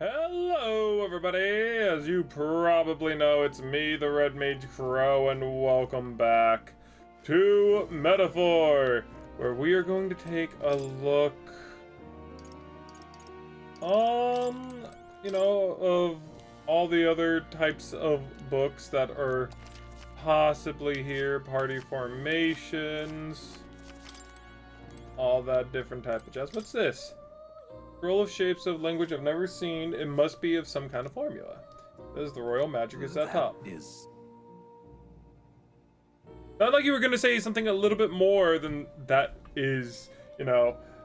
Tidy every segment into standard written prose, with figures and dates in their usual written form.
Hello everybody, as you probably know, it's me, TheRedMageKro, and welcome back to Metaphor, where we are going to take a look, of all the other types of books that are possibly here, party formations, all that different type of jazz. What's this? Scroll of shapes of language I've never seen. It must be of some kind of formula. This is the royal magic is at top. Not like you were gonna say something a little bit more than that is,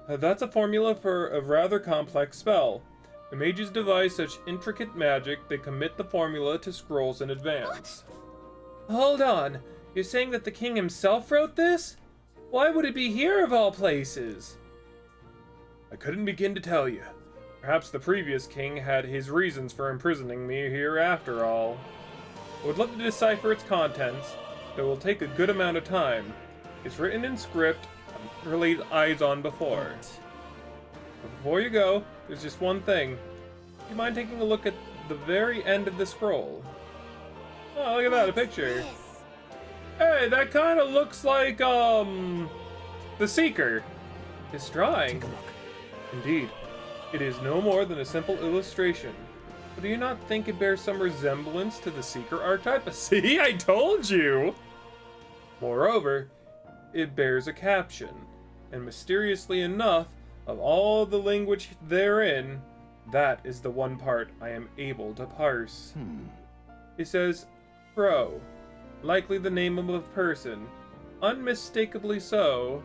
that's a formula for a rather complex spell. The mages devise such intricate magic, they commit the formula to scrolls in advance. Hold on, you're saying that the king himself wrote this? Why would it be here of all places? I couldn't begin to tell you. Perhaps the previous king had his reasons for imprisoning me here after all. I would love to decipher its contents, but it will take a good amount of time. It's written in script I've never laid eyes on before. But before you go, there's just one thing. Do you mind taking a look at the very end of the scroll? Oh, look at that, a picture. Hey, that kind of looks like, the Seeker. His drawing. Indeed, it is no more than a simple illustration. But do you not think it bears some resemblance to the Seeker archetype? See, I told you! Moreover, it bears a caption, and mysteriously enough, of all the language therein, that is the one part I am able to parse. It says, Kro, likely the name of a person, unmistakably so,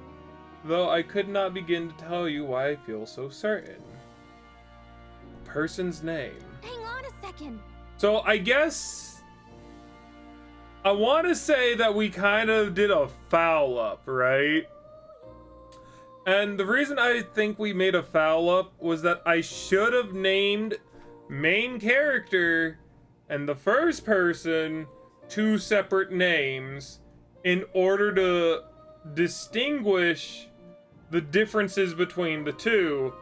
though I could not begin to tell you why I feel so certain. Person's name. Hang on a second. So I guess I want to say that we kind of did a foul up, right? And the reason I think we made a foul up was that I should have named main character and the first person two separate names in order to distinguish the differences between the two,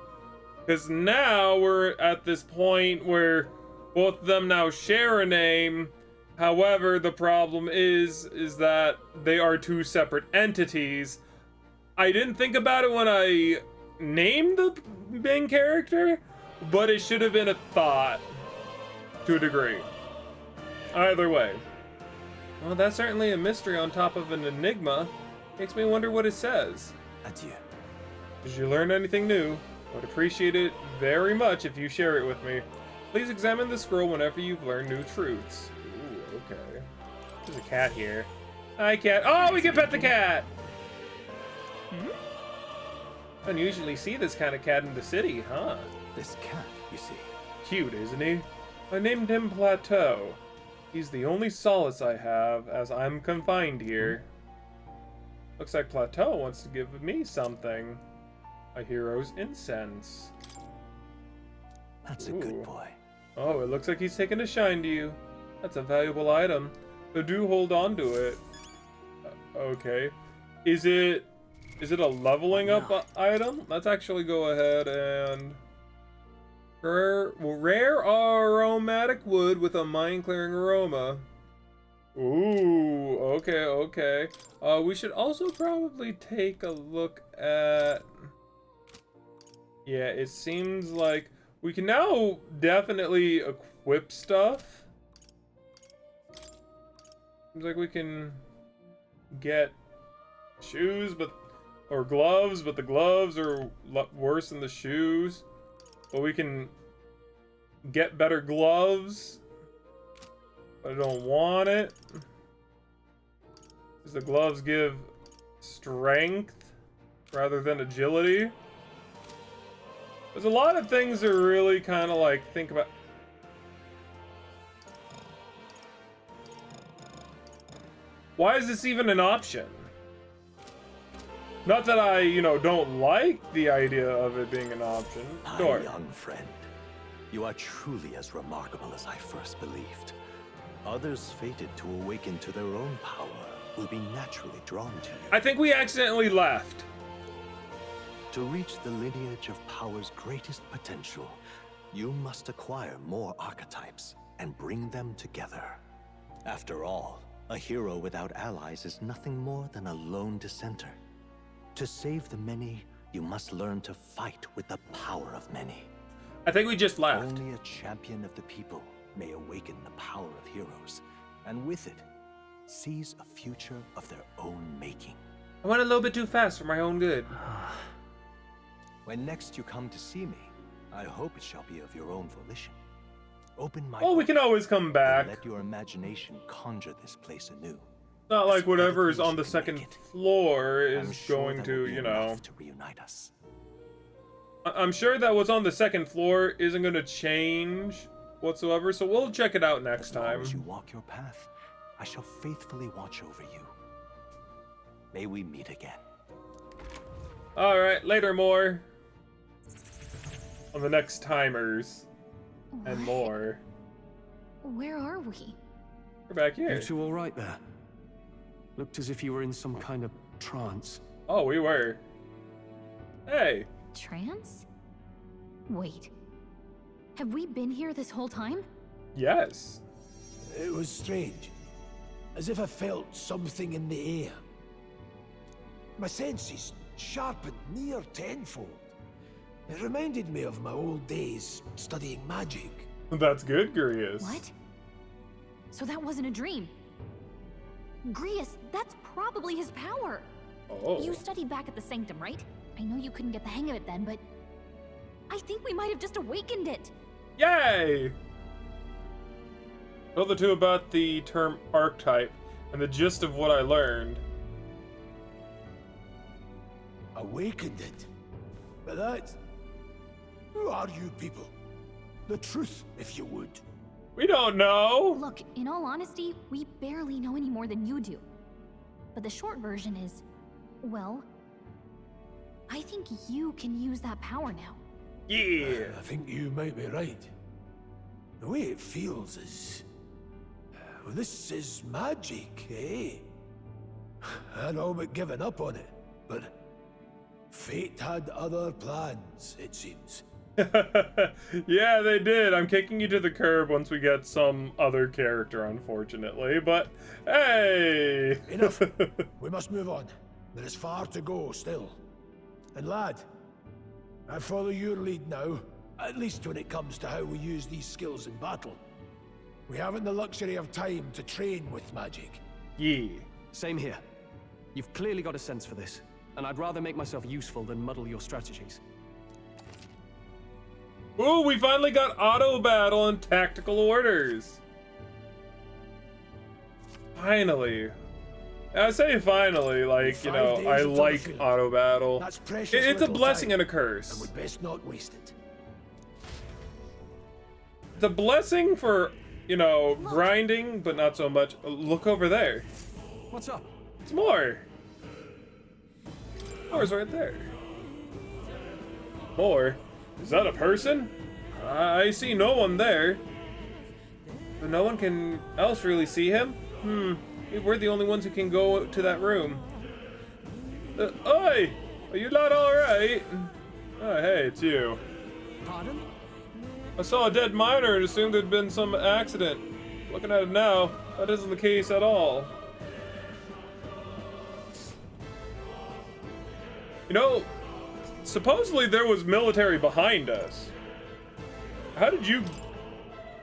because now we're at this point where both of them now share a name. However, the problem is that they are two separate entities. I didn't think about it when I named the main character, but it should have been a thought to a degree. Either way, well, that's certainly a mystery on top of an enigma. Makes me wonder what it says. Adieu. Did you learn anything new? I would appreciate it very much if you share it with me. Please examine the scroll whenever you've learned new truths. Ooh, okay. There's a cat here. Hi, cat. Oh, we can pet the cat! I don't usually see this kind of cat in the city, huh? This cat, you see. Cute, isn't he? I named him Plateau. He's the only solace I have, as I'm confined here. Looks like Plateau wants to give me something. A hero's incense. That's a good boy. Oh, it looks like he's taken a shine to you. That's a valuable item, so do hold on to it. Okay. Is it a leveling up item? Let's actually go ahead and... Rare aromatic wood with a mind-clearing aroma. Ooh, okay. We should also probably take a look at... Yeah, it seems like we can now definitely equip stuff. Seems like we can get shoes, or gloves, but the gloves are worse than the shoes. But we can get better gloves. I don't want it. Because the gloves give strength rather than agility. There's a lot of things that really kind of like think about. Why is this even an option? Not that I, don't like the idea of it being an option. My young friend, you are truly as remarkable as I first believed. Others fated to awaken to their own power will be naturally drawn to you. I think we accidentally left. To reach the lineage of power's greatest potential, You must acquire more archetypes and bring them together. After all, a hero without allies is nothing more than a lone dissenter. To save the many, you must learn to fight with the power of many. I think we just laughed. Only a champion of the people may awaken the power of heroes, and with it, seize a future of their own making. I went a little bit too fast for my own good. When next you come to see me, I hope it shall be of your own volition. Open my Oh, we book can always come and back. let your imagination conjure this place anew. Not like As whatever is evidence on the can second make it. floor I'm is sure going that to, will be you know. enough to reunite us. I'm sure that what's on the second floor isn't going to change whatsoever, so we'll check it out next As long time. as you walk your path, I shall faithfully watch over you. May we meet again. Alright, later more. On the next timers. And What? more. Where are we? We're back here. You two all right there? Looked as if you were in some kind of trance. Oh, we were. Hey. Trance? Wait. Have we been here this whole time? Yes. It was strange. As if I felt something in the air. My senses sharpened near tenfold. It reminded me of my old days studying magic. That's good, Grius. What? So that wasn't a dream. Grius, that's probably his power. Oh. You studied back at the Sanctum, right? I know you couldn't get the hang of it then, but I think we might have just awakened it. Yay! Know the two about the term archetype and the gist of what I learned. Awakened it. But that... Who are you people? The truth, if you would. We don't know. Look, in all honesty, we barely know any more than you do. But the short version is, well, I think you can use that power now. Yeah. I think you might be right. The way it feels is... Well, this is magic, eh? I'd all but given up on it, but... Fate had other plans, it seems. Yeah, they did. I'm kicking you to the curb once we get some other character, unfortunately. But, hey! Enough. We must move on. There is far to go still. And lad, I follow your lead now, at least when it comes to how we use these skills in battle. We haven't the luxury of time to train with magic. Yeah. Same here. You've clearly got a sense for this, and I'd rather make myself useful than muddle your strategies. Ooh, we finally got auto battle and tactical orders. Finally. I say finally, like, you know, I like auto battle. That's precious. It's a little blessing time, and a curse. and we'd best not waste it. It's a blessing for, you know, grinding, but not so much. Look over there. What's up? It's more. More's right there. More? Is that a person? I see no one there. But no one can else really see him? Maybe we're the only ones who can go to that room. Oi! Are you not alright? Oh, hey, it's you. Pardon? I saw a dead miner and assumed there'd been some accident. Looking at it now, that isn't the case at all. You know, supposedly there was military behind us. How did you...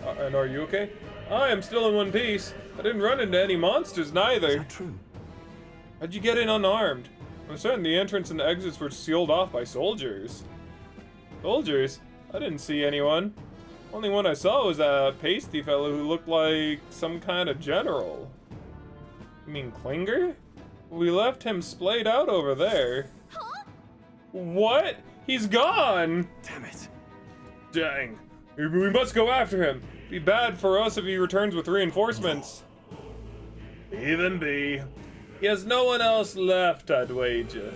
and are you okay? I am still in one piece. I didn't run into any monsters Is neither. that true? How'd you get in unarmed? I'm certain the entrance and exits were sealed off by soldiers. Soldiers? I didn't see anyone. Only one I saw was a pasty fellow who looked like some kind of general. You mean Klinger? We left him splayed out over there. Huh? What? He's gone! Damn it. Dang. We must go after him. Be bad for us if he returns with reinforcements. Even be. He has no one else left, I'd wager.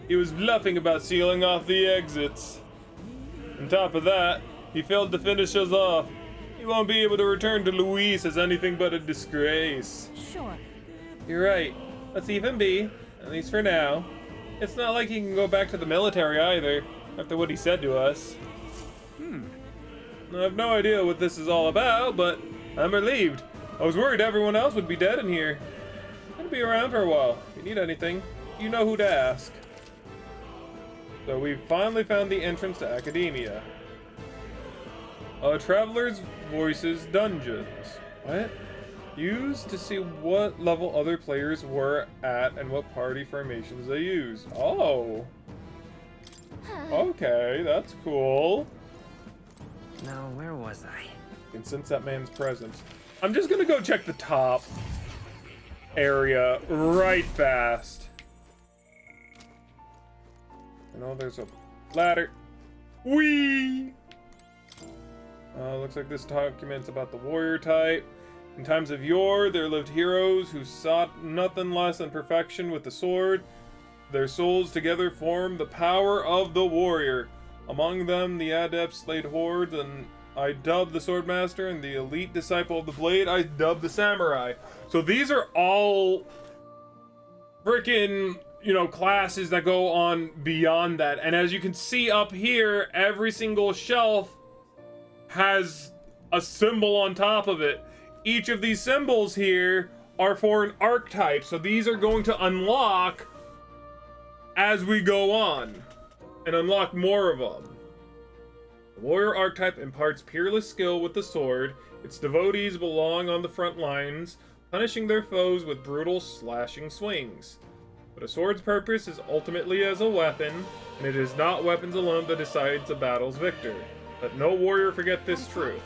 He was bluffing about sealing off the exits. On top of that, he failed to finish us off. He won't be able to return to Luis as anything but a disgrace. Sure. You're right. Let's leave him be, at least for now. It's not like he can go back to the military either, after what he said to us. I have no idea what this is all about, but I'm relieved. I was worried everyone else would be dead in here. I'm gonna be around for a while. If you need anything, you know who to ask. So we finally found the entrance to Academia. Traveler's Voices Dungeons. What? Used to see what level other players were at and what party formations they used. Oh. Okay, that's cool. Now, where was I? You can sense that man's presence. I'm just gonna go check the top area right fast. I know there's a ladder. Whee! Looks like this document's about the warrior type. In times of yore, there lived heroes who sought nothing less than perfection with the sword. Their souls together formed the power of the warrior. Among them, the adepts slayed hordes, and I dubbed the swordmaster, and the elite disciple of the blade, I dubbed the samurai. So these are all freaking, you know, classes that go on beyond that. And as you can see up here, every single shelf has a symbol on top of it. Each of these symbols here are for an archetype, so these are going to unlock as we go on and unlock more of them. The warrior archetype imparts peerless skill with the sword. Its devotees belong on the front lines, punishing their foes with brutal slashing swings. But a sword's purpose is ultimately as a weapon, and it is not weapons alone that decides a battle's victor. Let no warrior forget this truth.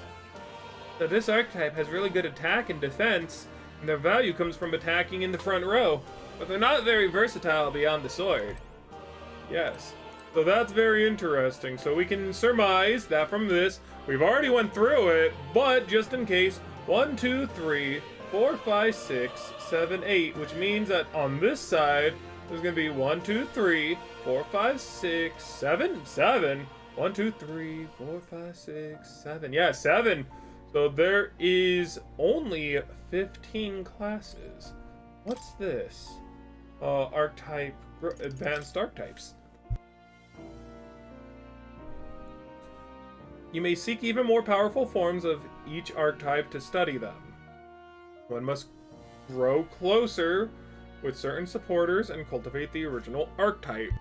So this archetype has really good attack and defense, and their value comes from attacking in the front row, but they're not very versatile beyond the sword. Yes. So that's very interesting. So we can surmise that from this, we've already went through it, but just in case, 1, 2, 3, 4, 5, 6, 7, 8, which means that on this side, there's gonna be 1, 2, 3, 4, 5, 6, 7, 7. 1, 2, 3, 4, 5, 6, 7. Yeah, 7. So there is only 15 classes. What's this? Archetype, advanced archetypes. You may seek even more powerful forms of each archetype to study them. One must grow closer with certain supporters and cultivate the original archetype.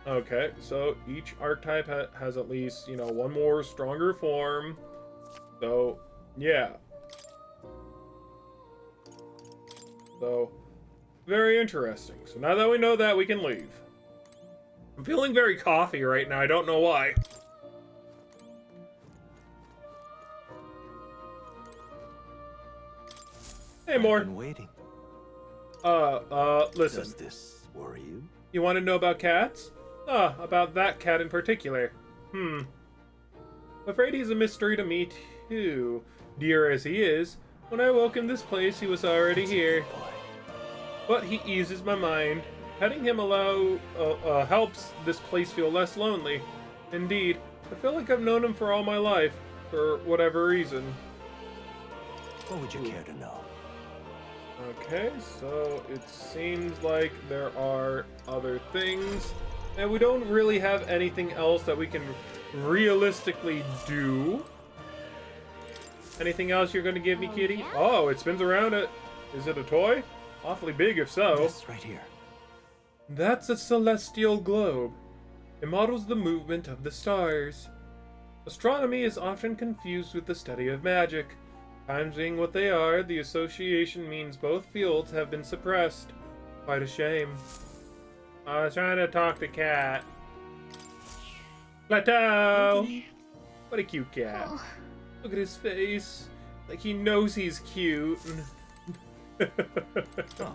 Okay, so each archetype has at least, you know, one more stronger form. So, yeah. So, very interesting. So now that we know that, we can leave. I'm feeling very coffee right now. I don't know why. Hey, more. I've been waiting. Listen. Does this worry you? You want to know about cats? About that cat in particular. I'm afraid he's a mystery to me, too. Dear as he is, when I woke in this place, he was already here. But he eases my mind. Petting him helps this place feel less lonely. Indeed, I feel like I've known him for all my life, for whatever reason. What would you care to know? Okay, so it seems like there are other things. And we don't really have anything else that we can realistically do. Anything else you're going to give me, kitty? Yeah? Oh, it spins around it. Is it a toy? Awfully big if so. This right here. That's a celestial globe. It models the movement of the stars. Astronomy is often confused with the study of magic. Times being what they are, the association means both fields have been suppressed. Quite a shame. I was trying to talk to Cat. Plateau! What a cute cat. Oh. Look at his face. Like he knows he's cute. Oh,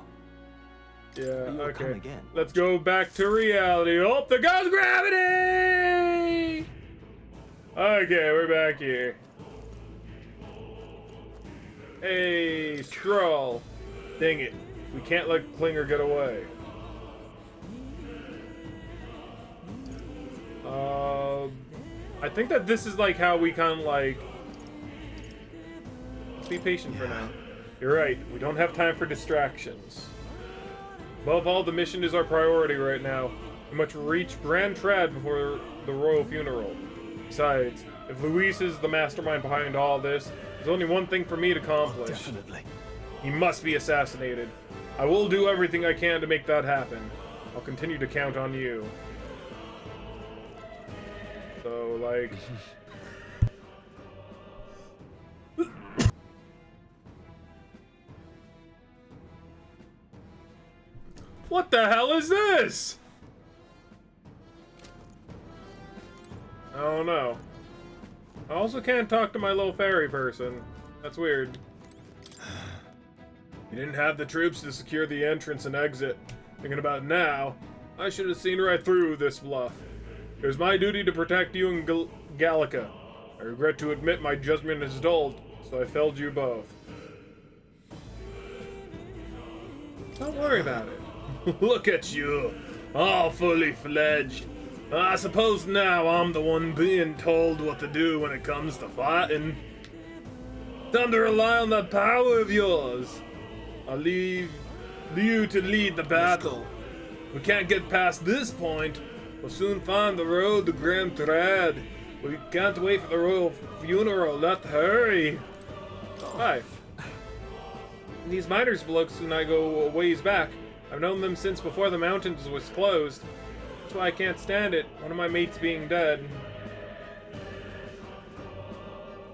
Yeah, you will come okay. again. Let's go back to reality. Oh, there goes gravity! Okay, we're back here. Hey, Stroll. Dang it. We can't let Klinger get away. I think that this is like how we kind of like... Let's be patient for now. You're right. We don't have time for distractions. Above all, the mission is our priority right now. We must reach Grand Trad before the royal funeral. Besides, if Luis is the mastermind behind all this, there's only one thing for me to accomplish. Definitely. He must be assassinated. I will do everything I can to make that happen. I'll continue to count on you. So, like... What the hell is this? I don't know. I also can't talk to my little fairy person. That's weird. You didn't have the troops to secure the entrance and exit. Thinking about it now, I should have seen right through this bluff. It was my duty to protect you and Gallica. I regret to admit my judgment is dulled, so I failed you both. Don't worry about it. Look at you, all fully fledged. I suppose now I'm the one being told what to do when it comes to fighting. Time to rely on that power of yours. I'll leave you to lead the battle. We can't get past this point. We'll soon find the road to Grand Thread. We can't wait for the royal funeral. Let's hurry. Hi. These miners blokes and I go a ways back. I've known them since before the mountains was closed. That's why I can't stand it. One of my mates being dead.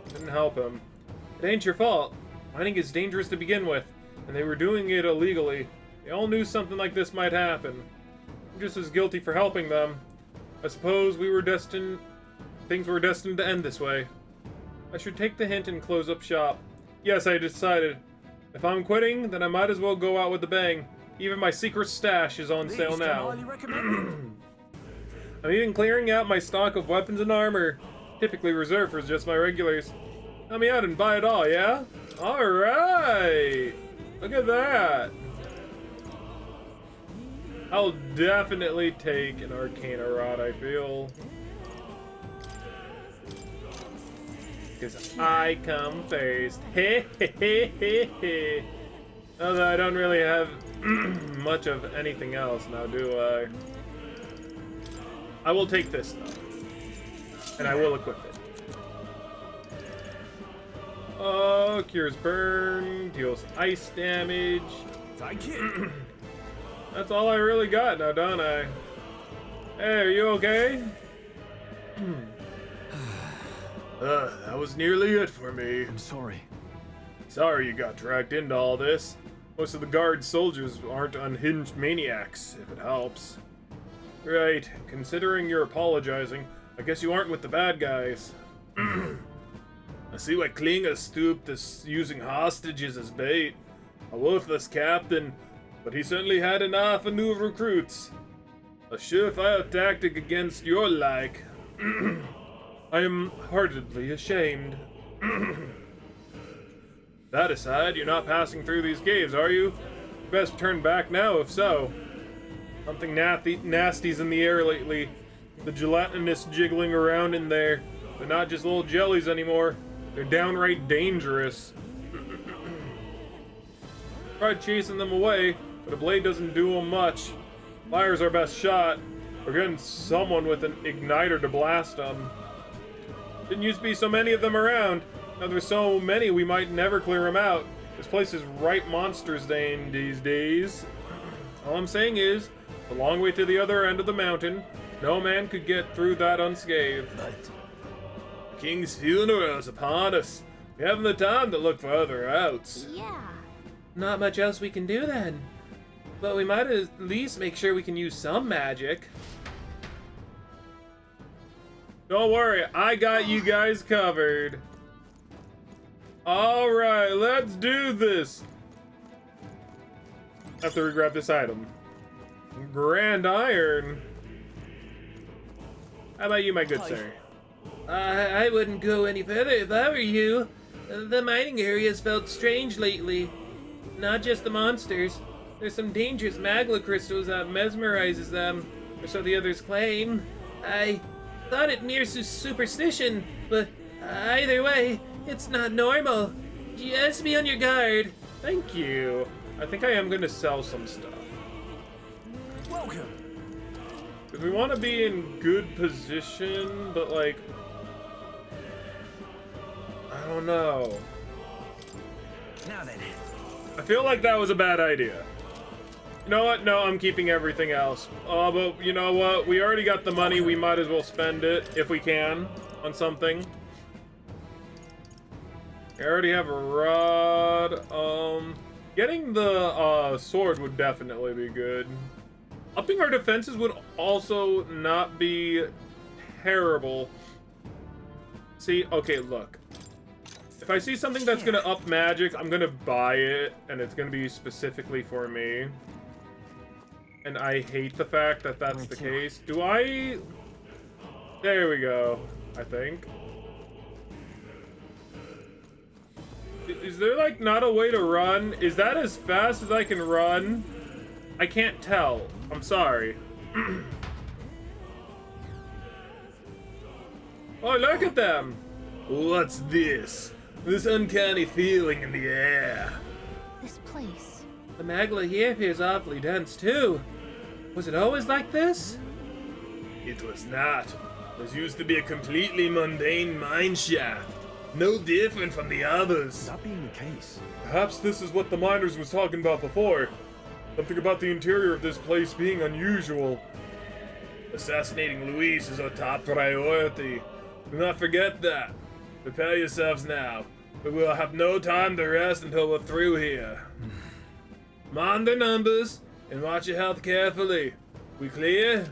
Didn't help him. It ain't your fault. Mining is dangerous to begin with, and they were doing it illegally. They all knew something like this might happen. I'm just as guilty for helping them. I suppose things were destined to end this way. I should take the hint and close up shop. Yes, I decided. If I'm quitting, then I might as well go out with a bang. Even my secret stash is on sale now. I'm even clearing out my stock of weapons and armor, typically reserved for just my regulars. Help me out and buy it all, yeah? Alright! Look at that! I'll definitely take an Arcana Rod, I feel. Because I come first. Hey, hey, hey, hey, hey. Although I don't really have much of anything else now, do I? I will take this, though. And I will equip it. Oh, cures burn, deals ice damage. Thank you. That's all I really got now, don't I? Hey, are you okay? That was nearly it for me. I'm sorry. Sorry you got dragged into all this. Most of the guard soldiers aren't unhinged maniacs, if it helps. Right, considering you're apologizing, I guess you aren't with the bad guys. I see why Klinger stooped to using hostages as bait. A worthless captain, but he certainly had an eye for new recruits. A surefire tactic against your like. I am heartedly ashamed. That aside, you're not passing through these caves, are you? Best turn back now, if so. Something nasty's in the air lately. The gelatinous jiggling around in there. They're not just little jellies anymore. They're downright dangerous. Tried chasing them away, but a blade doesn't do them much. Fire's our best shot. We're getting someone with an igniter to blast them. Didn't used to be so many of them around. Now there's so many we might never clear them out. This place is right monsters day these days. All I'm saying is, it's a long way to the other end of the mountain. No man could get through that unscathed. Right. The king's funeral is upon us. We haven't the time to look for other outs. Yeah. Not much else we can do then. But we might at least make sure we can use some magic. Don't worry, I got you guys covered. Alright, let's do this. After we grab this item. Grand Iron. How about you, my good sir? I wouldn't go any further if I were you. The mining area's felt strange lately. Not just the monsters. There's some dangerous magla crystals that mesmerizes them, or so the others claim. I thought it mere superstition, but either way, it's not normal. Just be on your guard. Thank you. I think I am going to sell some stuff. Welcome. Because we want to be in good position, but like, I don't know. Now then. I feel like that was a bad idea. You know what? No, I'm keeping everything else. Oh, but you know what? We already got the money. We might as well spend it, if we can, on something. I already have a rod. Getting the sword would definitely be good. Upping our defenses would also not be terrible. See, okay, look. If I see something that's gonna up magic, I'm gonna buy it, and it's gonna be specifically for me. And I hate the fact that that's the case. Do I... There we go, I think. Is there, like, not a way to run? Is that as fast as I can run? I can't tell. I'm sorry. Oh, look at them! What's this? This uncanny feeling in the air. This place. The magla here feels awfully dense, too. Was it always like this? It was not. This used to be a completely mundane mine shaft. No different from the others. That being the case. Perhaps this is what the miners was talking about before. Something about the interior of this place being unusual. Assassinating Luis is our top priority. Do not forget that. Prepare yourselves now. We will have no time to rest until we're through here. Mind the numbers and watch your health carefully. We clear?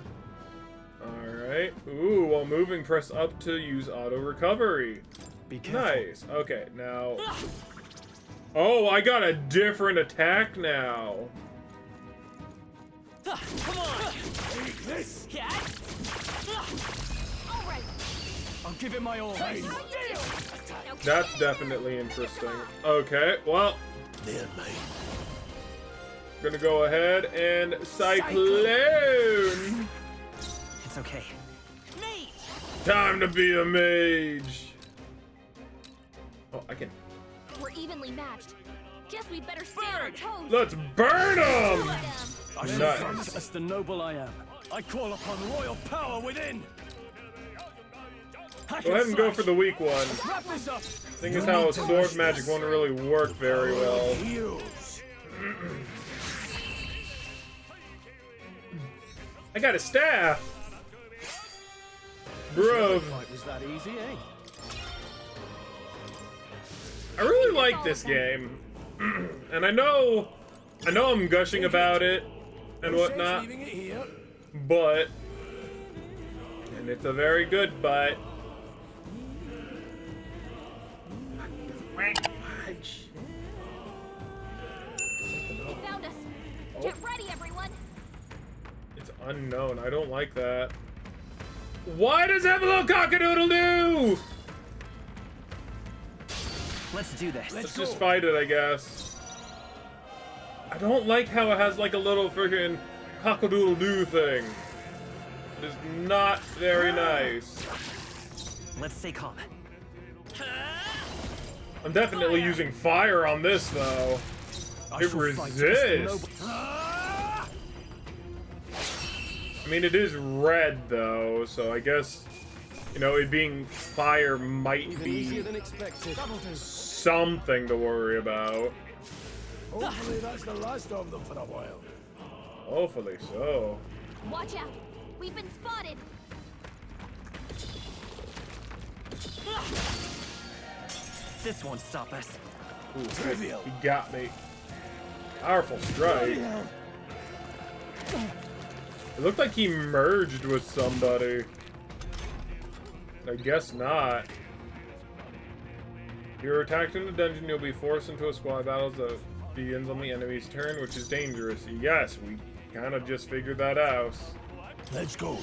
Alright. Ooh, while moving, press up to use auto recovery. Be careful. Nice. Okay, now. Oh, I got a different attack now. Come on! Take this! All right. I'll give it my all. That's definitely interesting. Okay, well, They're mine. gonna go ahead and Cyclone! It's okay. Mate! Time to be a mage! Oh, I can... We're evenly matched. Guess we'd better stay on our toes. Let's burn them! I shall Nice. fight as the noble I am. I call upon royal power within. Go ahead and go for the weak one. Wrap this up. Thing is how sword magic won't really work very well. Heroes. I got a staff! Bro, Fight was that easy, eh? I really like this game. And I know I'm gushing about it and whatnot, Leaving it here. but, and it's a very good but. He found us. Get ready, everyone. It's unknown. I don't like that. Why does it have a little cock-a-doodle-doo? Let's do this. Let's just fight it, I guess. I don't like how it has like a little freaking cock-a-doodle-doo thing. It is not very nice. Let's stay calm. I'm definitely using fire on this though. It resists. I mean, it is red though, so I guess, you know, it being fire might Even be easier than expected. something to worry about. Hopefully that's the last of them for a while. Hopefully so. Watch out. We've been spotted. This won't stop us. Ooh, Trivial. he got me. Powerful strike. It looked like he merged with somebody. I guess not. If you're attacked in a dungeon, you'll be forced into a squad battle that begins on the enemy's turn, which is dangerous. Yes, we kind of just figured that out. Let's go.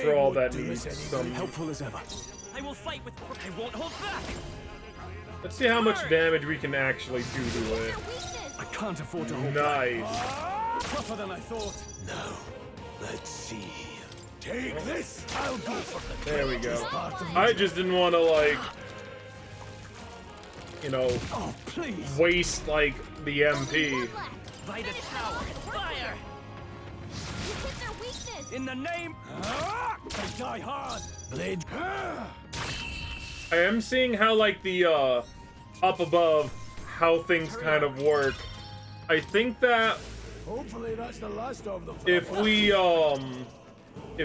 Troll that needs some... Helpful as ever. I will fight with. I won't hold back. Let's see how much damage we can actually do to it. Their weakness. I can't afford to hold back. Nice. Tougher than I thought. Now, let's see. Take this. I'll go for the There we go. part of I just didn't want to, like, you know, Oh, please. waste, like, the MP. One left. Vitus power! Fire! You hit their weakness! In the name. I die hard. Blade. I am seeing how, like, the, up above, how things kind of work. I think that Hopefully that's the last of them. if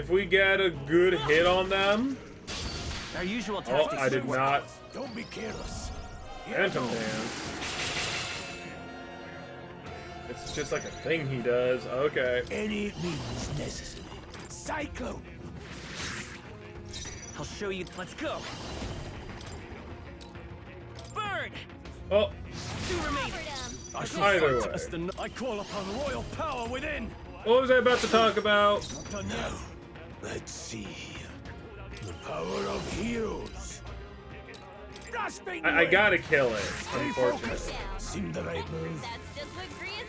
we get a good hit on them... Our usual Oh, tactics. I did not. Don't be careless. Phantom Dance. It's just like a thing he does. Okay. Any means necessary. Cyclone. I'll show you. Let's go. Burn! Oh, Two remaining. I shall Either fight way. as the. I call upon royal power within. what was I about to talk about? Not done yet. Let's see. The power of heroes. Grasping I wind. gotta kill it, Stay unfortunately. focused. Seemed the right move. That's just what Grius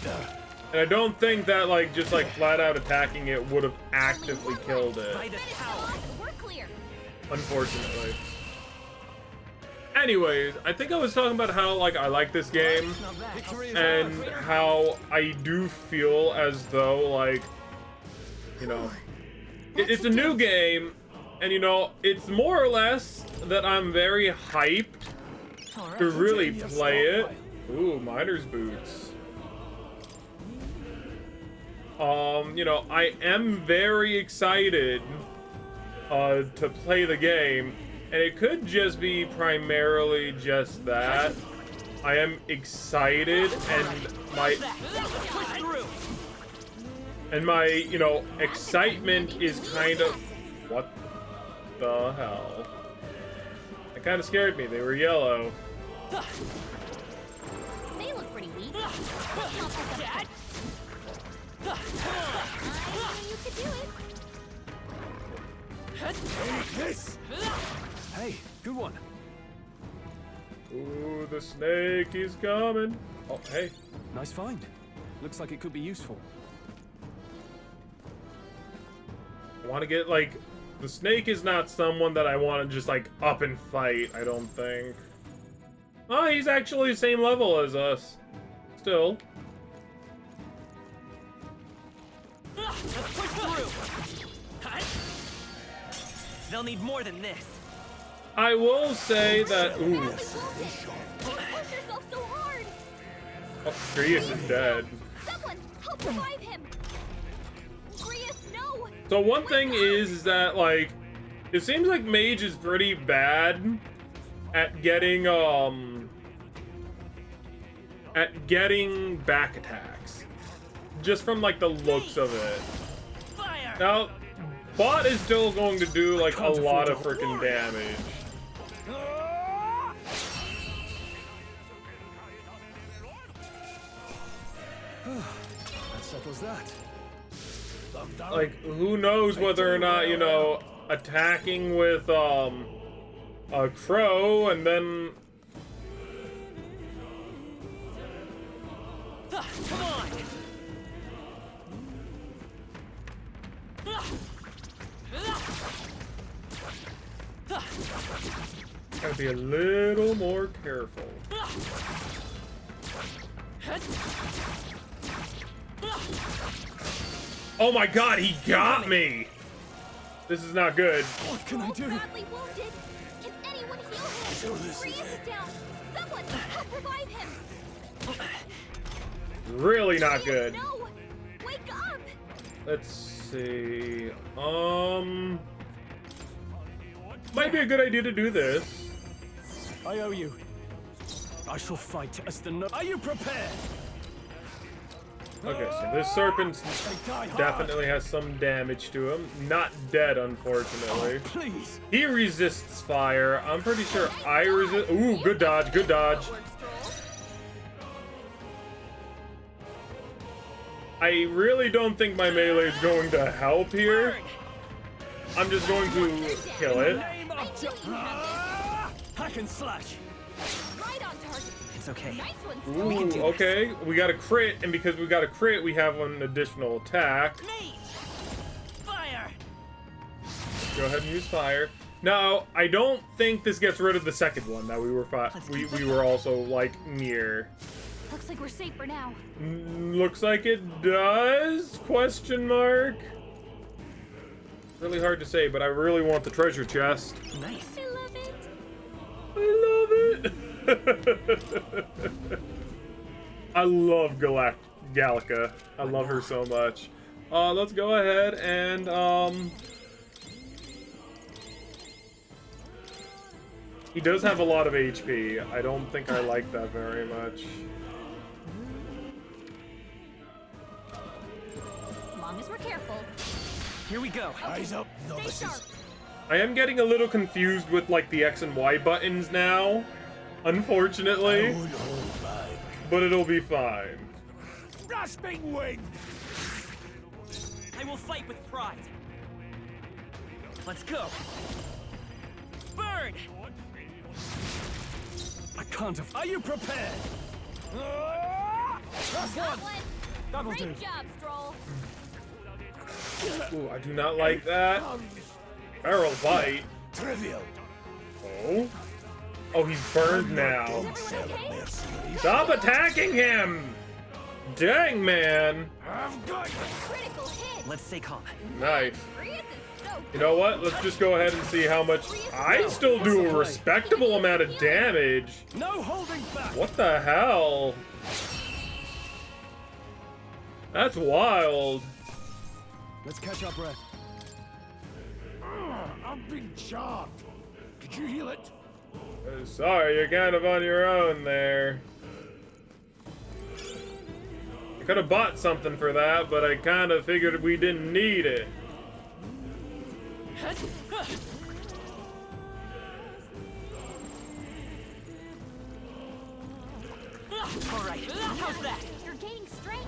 does! And I don't think that, like, just like flat out attacking it would have actively killed it, Vitus power. We're clear! unfortunately. Anyways, I think I was talking about how, like, I like this game, Victory is and ours. how I do feel as though, like, you know, it's a new game, and, you know, it's more or less that I'm very hyped to really play it. Ooh, miner's boots. You know, I am very excited to play the game, and it could just be primarily just that. I am excited, and my you know, excitement is kind of, what the hell? It kind of scared me. They were yellow. They look pretty weak. I knew you could do it. This. Hey, good one. Ooh, the snake is coming. Oh, hey. Nice find. Looks like it could be useful. I want to get, like, the snake is not someone that I want to just, like, up and fight, I don't think. Oh, he's actually the same level as us. Still. Let's push through. They'll need more than this. I will say that... Ooh. Push yourself so hard! Oh, Grius is dead. Someone, help revive him! Grius, no! So one thing is that, like, it seems like Mage is pretty bad at getting back attacks. Just from, like, the looks of it. Fire! Now, Bot is still going to do, like, a lot of freaking damage. That settles that. Like, who knows whether or not, you know, attacking with, a crow and then... Come on! Gotta be a little more careful. Oh my god, he got me! This is not good. What can I do? Badly wounded. Can anyone heal him? Grius is down. Someone, help revive him. Really not Grius, good. no! Wake up! Let's see. Might be a good idea to do this. I owe you. I shall fight as the. Are you prepared? Okay, so this serpent definitely has some damage to him. Not dead, unfortunately. Please. He resists fire. I'm pretty sure I resist. Ooh, good dodge, good dodge. I really don't think my melee is going to help here. I'm just going to kill it. Name of hack and slash. Right on target. It's okay. Nice one, We can Ooh, do okay, we got a crit, and because we got a crit, we have an additional attack. Mage! Fire! Go ahead and use fire. Now, I don't think this gets rid of the second one that we were also like near. Looks like we're safe for now. Looks like it does? Question mark. Really hard to say, but I really want the treasure chest. Nice. I love it. I love it. I love Gallica. I love her so much. Let's go ahead and he does have a lot of HP. I don't think I like that very much. As long as we're careful. Here we go. Eyes up, Stay sharp. novices. I am getting a little confused with like the X and Y buttons now, I unfortunately, won't hold back. but it'll be fine. Grasping wind! I will fight with pride. Let's go. Burn! I can't have. Are you prepared? That's Got one. one. That'll do. Great job, Stroll. Ooh, I do not like that. Barrel bite. Trivial. Oh. Oh, he's burned now. Is everyone okay? Mercenaries. Stop attacking him! Dang, man. I've got Critical hit. Let's stay calm. Nice. Rias is so You know what? Let's just go ahead and see how much. I still do a respectable amount of damage. No holding back. What the hell? That's wild. Let's catch our breath. I've been charmed. Could you heal it? Sorry, you're kind of on your own there. I could have bought something for that, but I kind of figured we didn't need it. All right. How's that? You're gaining strength.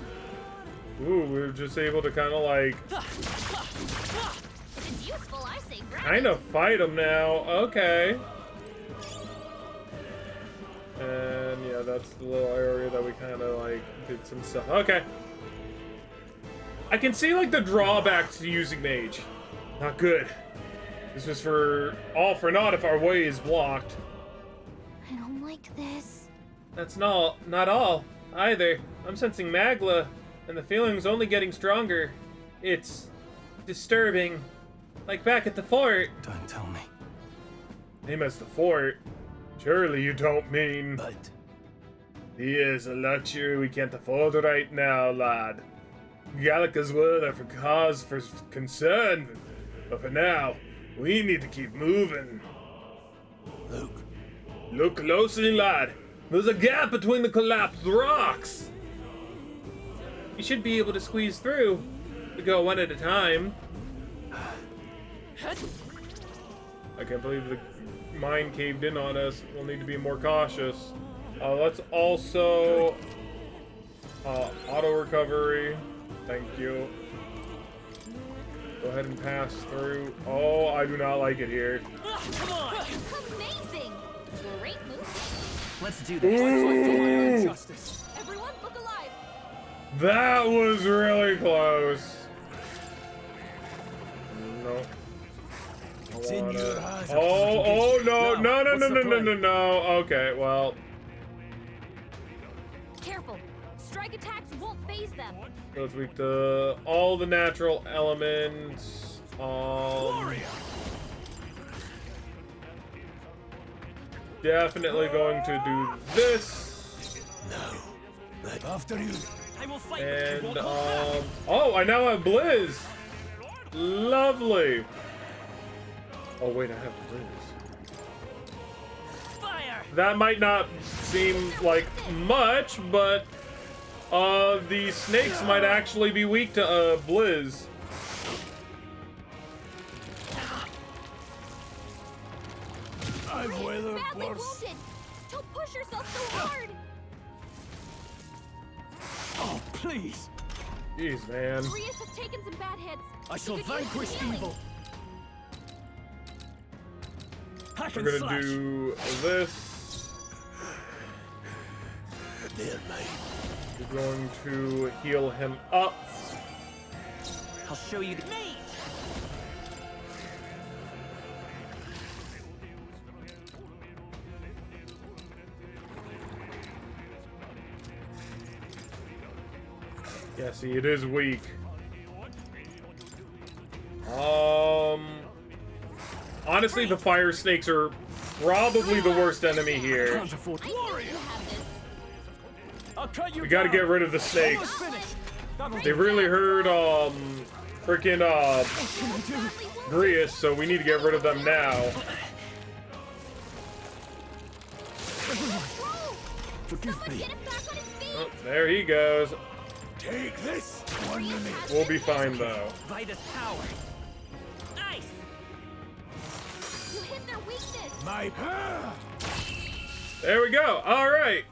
Ooh, we were just able to kind of like, If it's useful, I say grab kind it. of fight him now. Okay. And yeah, that's the little area that we kind of like did some stuff. Okay. I can see like the drawbacks to using mage. Not good. This was for all for naught if our way is blocked. I don't like this. That's not all either. I'm sensing Magla, and the feeling's only getting stronger. It's disturbing. Like back at the fort. Don't tell me. Name as the fort. Surely you don't mean. But Here's a luxury we can't afford right now, lad. Gallica's word are for cause for concern, but for now, we need to keep moving. Look closely, lad. There's a gap between the collapsed rocks. You should be able to squeeze through. We go one at a time. I can't believe the mine caved in on us. We'll need to be more cautious. Let's also auto recovery. Thank you. Go ahead and pass through. Oh, I do not like it here. Come on. Amazing. Great move. Let's do this. Ooh, Justice. Everyone, look alive. that was really close. No. it's in your hands. Oh no, no, no, What's no, the no, no, plan? no, no. Okay, well, Careful. Strike attacks won't phase them. let's weak to all the natural elements. Definitely going to do this. After you. I will fight And with you. Won't hold back. oh, I now have Blizz. Lovely. Oh wait, I have Blizz. Fire. That might not seem like much, but the snakes might actually be weak to Blizz. I've Rias is weathered badly worse. wounded. Don't push yourself so hard. Oh, please. Jeez, man. Rias has taken some bad hits. I shall He could use vanquish healing. evil. Hack We're and gonna slash. do this. There, mate. We're going to heal him up. I'll show you the mate. Yeah, see, it is weak. Honestly, the fire snakes are probably the worst enemy here. Can't afford. I'll cut you We gotta down. get rid of the snakes. Almost finished. That'll They do. really hurt, freaking, Grius, so we need to get rid of them now. Forgive me. Oh, there he goes. Take this! One minute. We'll be fine, though. Vitus power. Nice. You hit their weakness. My There we go. All right.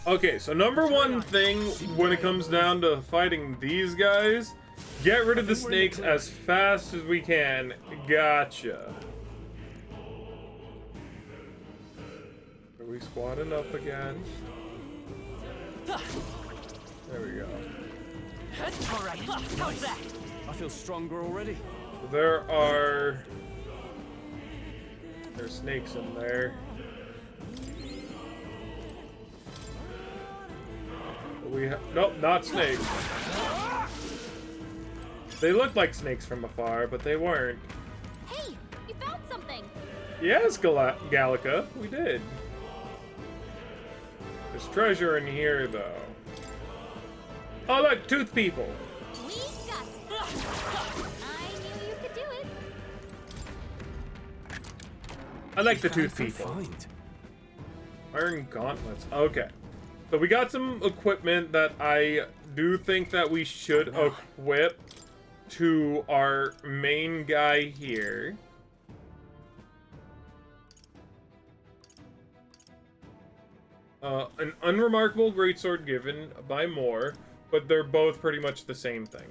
Okay, so number one thing when it comes down to fighting these guys, get rid of the snakes as fast as we can. Gotcha. Are we squatting up again? There we go. All right. How's that? I feel stronger already. There's snakes in there. Nope, not snakes. They looked like snakes from afar, but they weren't. Hey, you found something. Yes, Gallica, we did. There's treasure in here, though. Oh, look, tooth people. We got this. I knew you could do it. I like the tooth Found people. find. Iron gauntlets. Okay. So we got some equipment that I do think that we should equip to our main guy here. An unremarkable greatsword given by Moore, but they're both pretty much the same thing.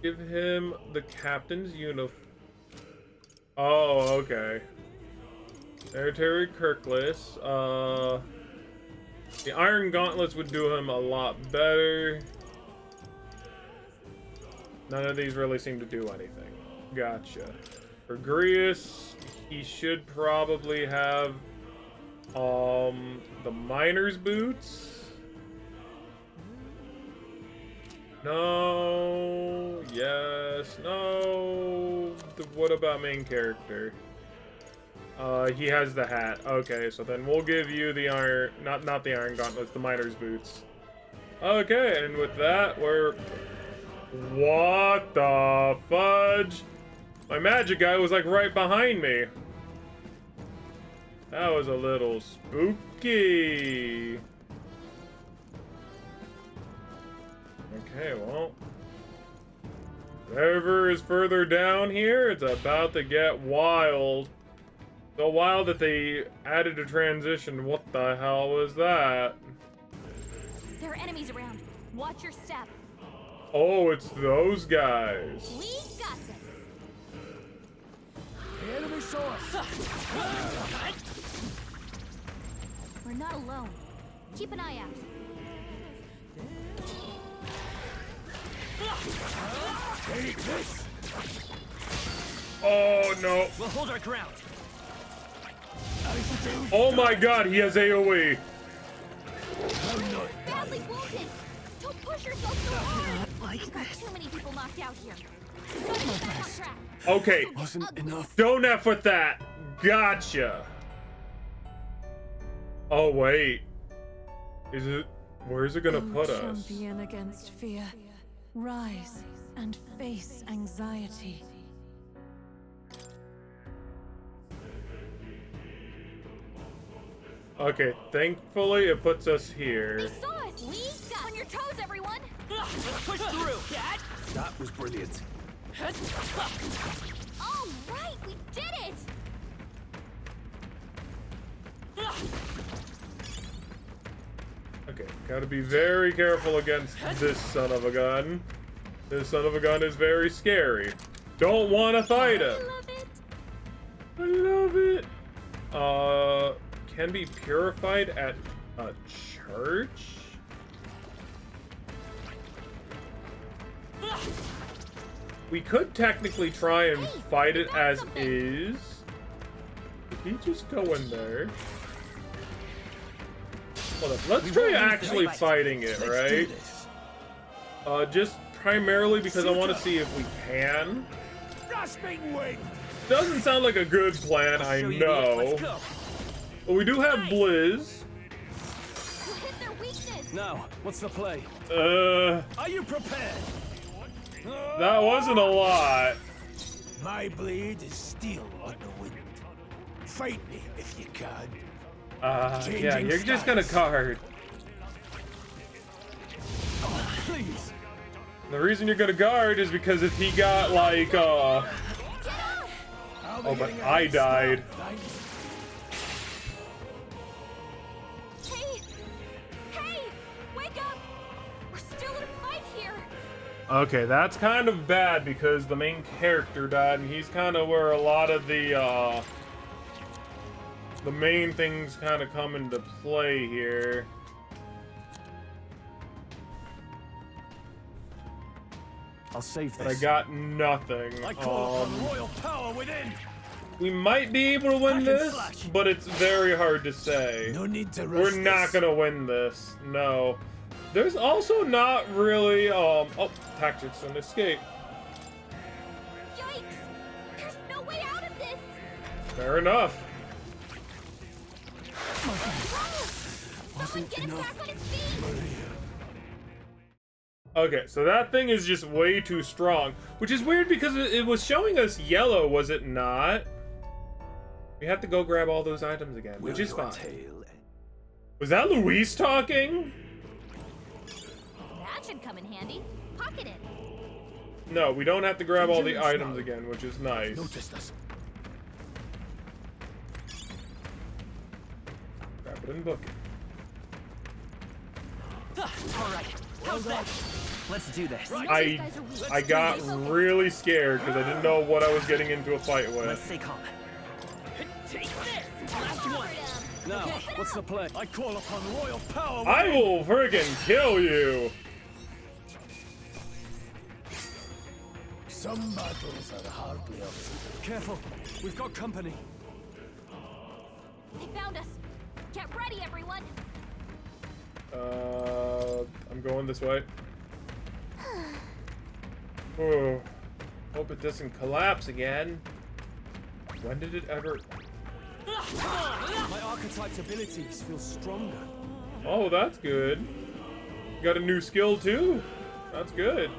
Give him the captain's uniform. Oh, okay. Hereditary Kirkless. The Iron Gauntlets would do him a lot better. None of these really seem to do anything. Gotcha. For Grius, he should probably have the miner's boots. No. Yes. No. What about main character? He has the hat. Okay, so then we'll give you the iron, not the iron gauntlets, the miner's boots. Okay, and with that, we're... What the fudge? My magic guy was like right behind me. That was a little spooky. Okay, well. Whatever is further down here, it's about to get wild. So wild that they added a transition. What the hell was that? There are enemies around. Watch your step. Oh, it's those guys. We got this. enemy source! We're not alone. Keep an eye out. Take this! Oh no. We'll hold our ground. Oh my god, he has AoE. Badly wounded. Don't push yourself so hard. We've got too many people knocked out here. Gotta get back on track. Okay, Wasn't enough. don't F with that. Gotcha. Oh wait. Is it... Where's it gonna put us? Champion against fear, rise and face anxiety. Okay, thankfully it puts us They here. saw us. We got on your toes, everyone. Let's push through. Dad. That was brilliant. All right, we did it. Okay, gotta be very careful against this son of a gun. This son of a gun is very scary. Don't want to fight him. I love it. I love it. Can be purified at a church? We could technically try and fight it as is. If he just go in there. Hold up. Let's try actually fighting it, right? Just primarily because I want to see if we can. Doesn't sound like a good plan, I know. But we do have Blizz. You hit their weakness. Now, what's the play? Are you prepared? That wasn't a lot. My blade is steel on the wind. Fight me if you can. Yeah, you're just gonna card. Please. The reason you're gonna guard is because if he got like, oh, but I died. Hey, wake up! We're still in a fight here. Okay, that's kind of bad because the main character died, and he's kind of where a lot of the main things kind of come into play here. I'll save this. But I got nothing. I call upon royal power within. We might be able to win this, but it's very hard to say. No need to rush. We're not gonna win this. No. There's also not really oh, tactics and escape. Yikes! There's no way out of this. Fair enough. Someone get him back on his feet. Okay, so that thing is just way too strong, which is weird because it was showing us yellow, was it not? We have to go grab all those items again, which is fine. Was that Luis talking? That should come in handy. Pocket it. No, we don't have to grab all the items again, which is nice. Notice this. Grab it and book it. All right. How's that? Let's do this. I got really scared because I didn't know what I was getting into a fight Let's with. stay calm. Take this. Last one. Now, what's the play? I call upon royal power. I will friggin' kill you! Some battles are hardly up. Careful, we've got company. They found us. Get ready, everyone. I'm going this way. Oh, hope it doesn't collapse again. When did it ever? My Archetype's abilities feel stronger. Oh, that's good. You got a new skill too? That's good.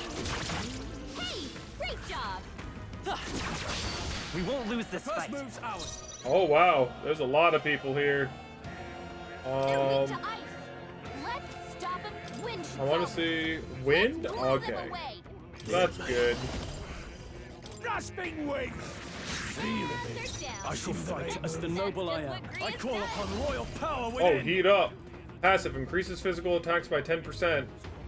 Hey, great job. We won't lose this First fight. move's ours. Oh wow, there's a lot of people here. They're weak to ice. Let's stop them. Wind. I want to see wind. Let's blow them Okay, away. that's good. Grasping wind. Three remain. They're down. I shall fight as the noble I am. I call upon royal power Oh, within. heat up. Passive increases physical attacks by 10%.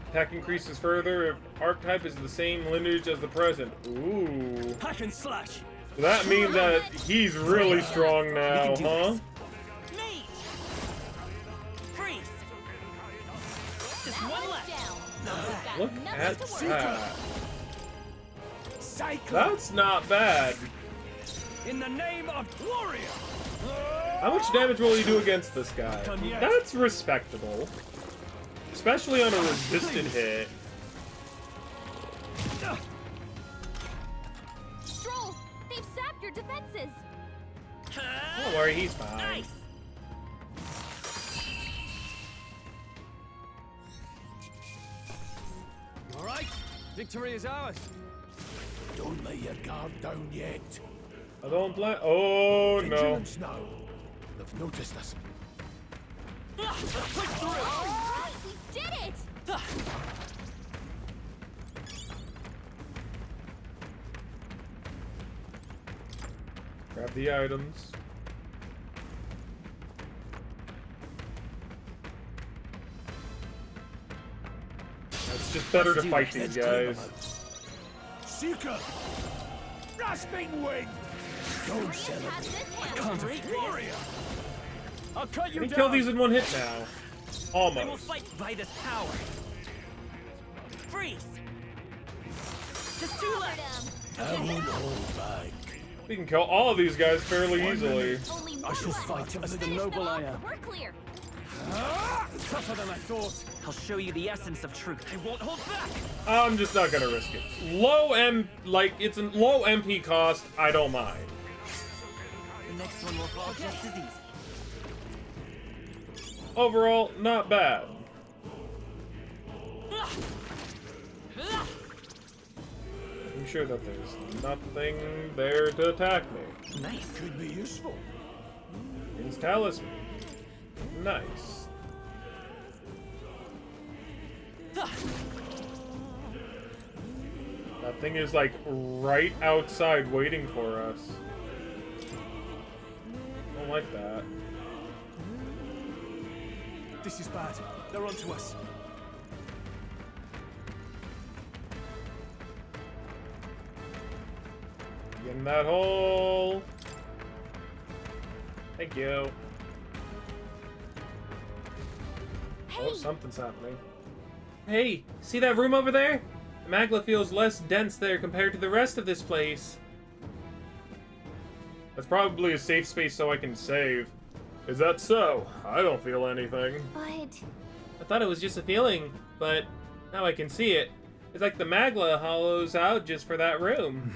Attack increases further if archetype is the same lineage as the present. Ooh. Hack and slash. So that means that he's really strong now, huh? Mate. Freeze. Just That one one's left. down. Look Nothing at to worry that. Cyclone. That's not bad. In the name of warrior. How much damage will he do against this guy? That's respectable. Especially on a resisted hit. Stroll, they've sapped your defenses. Don't worry, he's fine. Nice. All right, victory is ours. Don't let your guard down yet. I don't blame. Oh no. Vigilance now. They've noticed us. Oh, we did it! Grab the items. It's just better to fight these guys. Seeker. Grasping wind. Don't Rhea celebrate. has this handled. Warrior. I'll cut you We down. kill these in one hit now. They will Almost. fight by this power. Freeze. Just two left. I won't hold back. We can kill all of these guys fairly easily. Only I one shall left. fight as the Finish noble them I off. am. We're clear. Tougher than I thought. I'll show you the essence of truth. I won't hold back. I'm just not gonna risk it. It's a low MP cost. I don't mind. The next one will fall just as easy. Overall, not bad. I'm sure that there's nothing there to attack me. Nice. Could be useful. It's talisman. Nice. That thing is like right outside waiting for us. I don't like that. This is bad. They're onto us. Get in that hole. Thank you. Oh, something's happening. Hey, see that room over there? The magla feels less dense there compared to the rest of this place. That's probably a safe space so I can save. Is that so? I don't feel anything. But I thought it was just a feeling, but now I can see it. It's like the magla hollows out just for that room.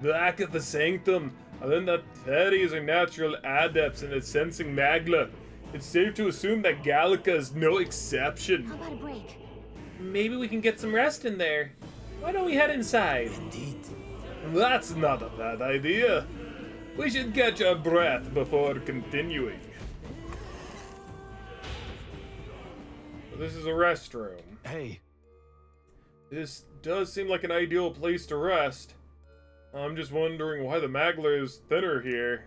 Back at the sanctum, I learned that fairies are natural adepts in sensing magla. It's safe to assume that Gallica is no exception. how about a break? Maybe we can get some rest in there. Why don't we head inside? Indeed. That's not a bad idea. We should catch our breath before continuing. This is a restroom. Hey, This does seem like an ideal place to rest. I'm just wondering why the magla is thinner here.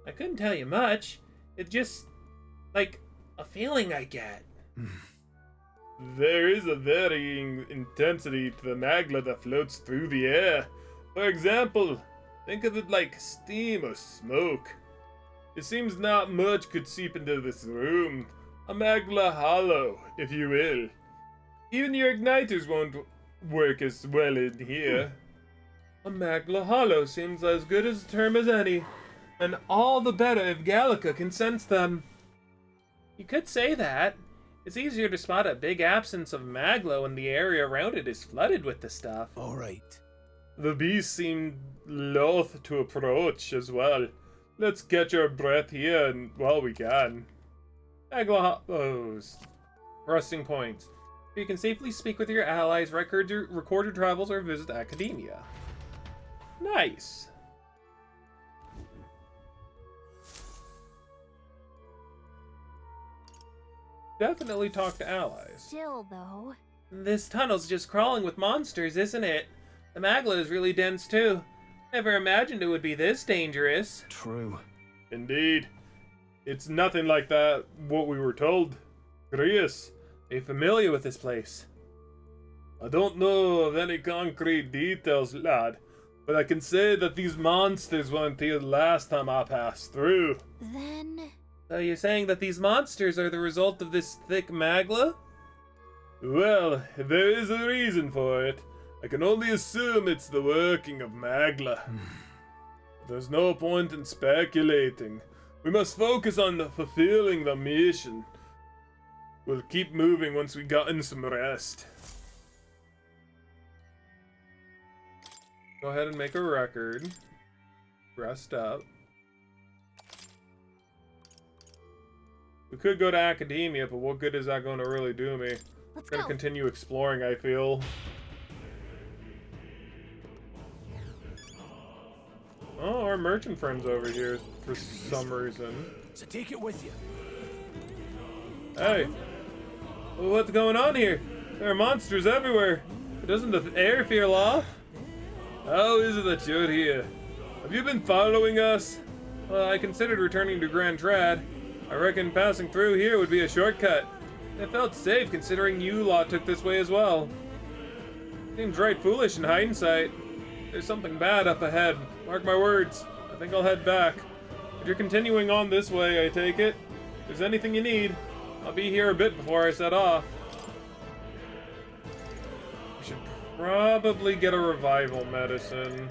I couldn't tell you much. It's just like a feeling I get. There is a varying intensity to the magla that floats through the air. For example, think of it like steam or smoke. It seems not much could seep into this room. A magla hollow, if you will. Even your igniters won't work as well in here. A magla hollow seems as good as a term as any, and all the better if Gallica can sense them. You could say that. It's easier to spot a big absence of magla when the area around it is flooded with the stuff. All right. The beast seemed loath to approach as well. Let's catch our breath here and while we can. Magla hollows. Resting points. You can safely speak with your allies, record your travels, or visit academia. Nice. Definitely talk to allies. Still, though. This tunnel's just crawling with monsters, isn't it? The magla is really dense too. Never imagined it would be this dangerous. true. Indeed. It's nothing like that, what we were told. Grius, are you familiar with this place? I don't know of any concrete details, lad, but I can say that these monsters weren't here last time I passed through. Then... So you're saying that these monsters are the result of this thick magla? Well, there is a reason for it. I can only assume it's the working of magla. There's no point in speculating. We must focus on fulfilling the mission. We'll keep moving once we gotten some rest. Go ahead and make a record. Rest up. We could go to academia, but what good is that going to really do me? Let's I'm gonna go. continue exploring, I feel. Oh, our merchant friend's over here for some reason. So take it with you. Hey, well, what's going on here? There are monsters everywhere. Doesn't the air feel off? How is it that you're here? Have you been following us? Well, I considered returning to Grand Trad. I reckon passing through here would be a shortcut. It felt safe considering you lot took this way as well. Seems right foolish in hindsight. There's something bad up ahead. Mark my words. I think I'll head back. If you're continuing on this way, I take it. If there's anything you need, I'll be here a bit before I set off. I should probably get a revival medicine.